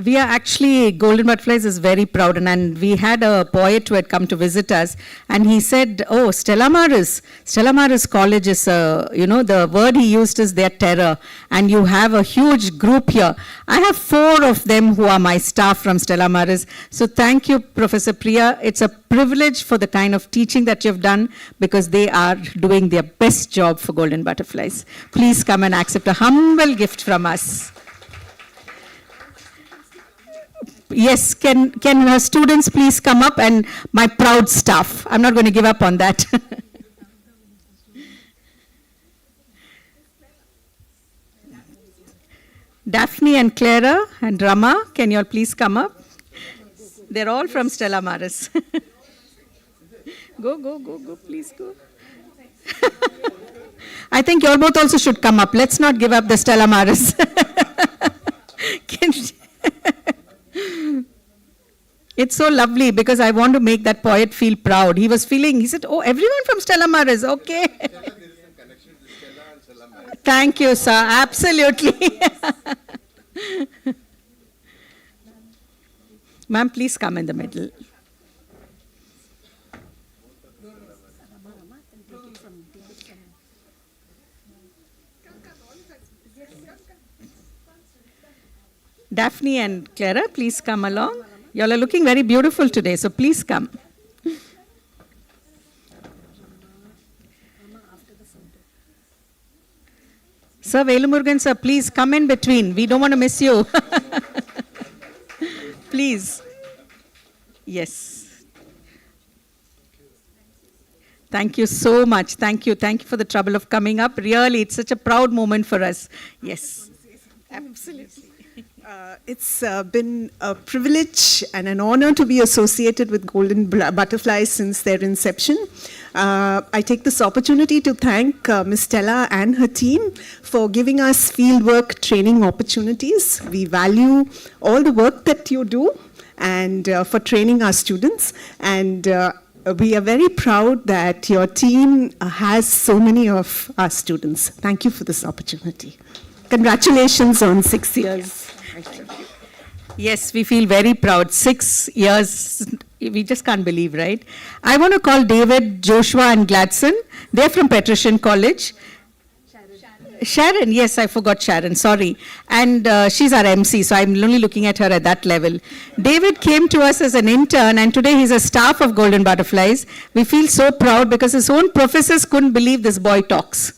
We are actually, Golden Butterflies is very proud, and we had a poet who had come to visit us, and he said, oh, Stella Maris College is, the word he used is their terror, and you have a huge group here. I have 4 of them who are my staff from Stella Maris. So thank you, Professor Priya. It's a privilege for the kind of teaching that you've done, because they are doing their best job for Golden Butterflies. Please come and accept a humble gift from us. Yes, can our students please come up, and my proud staff. I'm not going to give up on that. Daphne and Clara and Rama, can you all please come up? They're all from Stella Maris. Go, please go. I think you all both also should come up. Let's not give up the Stella Maris. It's so lovely, because I want to make that poet feel proud. He said, oh, everyone from Stella Maris, okay. Thank you, sir, absolutely. Ma'am, please come in the middle. Daphne and Clara, please come along. You all are looking very beautiful today, so please come. Sir Velumurugan, sir, please come in between. We don't want to miss you. Please. Yes. Thank you so much. Thank you. Thank you for the trouble of coming up. Really, it's such a proud moment for us. Yes. Absolutely. It's been a privilege and an honor to be associated with Golden Butterflies since their inception. I take this opportunity to thank Ms. Stella and her team for giving us fieldwork training opportunities. We value all the work that you do and for training our students. And we are very proud that your team has so many of our students. Thank you for this opportunity. Congratulations on 6 years. Yes, we feel very proud. 6 years, we just can't believe, right? I want to call David, Joshua, and Gladson. They're from Patrician College. Sharon, yes, I forgot Sharon, sorry. And she's our MC, so I'm only looking at her at that level. David came to us as an intern, and today he's a staff of Golden Butterflies. We feel so proud because his own professors couldn't believe this boy talks.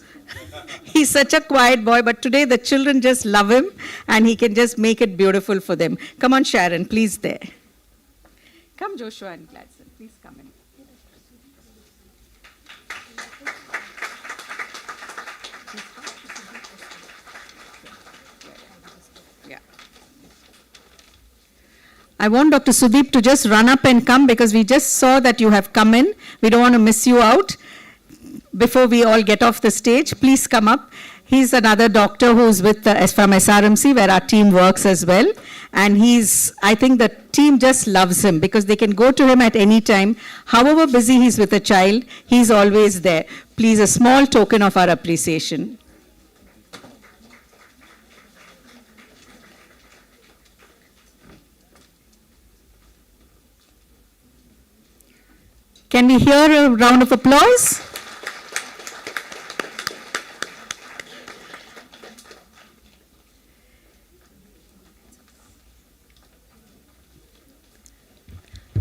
He's such a quiet boy, but today the children just love him, and he can just make it beautiful for them. Come on, Sharon, please there. Come, Joshua and Gladson, please come in. Yeah. I want Dr. Sudeep to just run up and come, because we just saw that you have come in. We don't want to miss you out. Before we all get off the stage, please come up. He's another doctor who's with from SRMC, where our team works as well. And I think the team just loves him, because they can go to him at any time. However busy he's with a child, he's always there. Please, a small token of our appreciation. Can we hear a round of applause?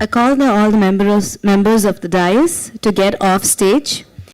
I call all the members of the dais to get off stage.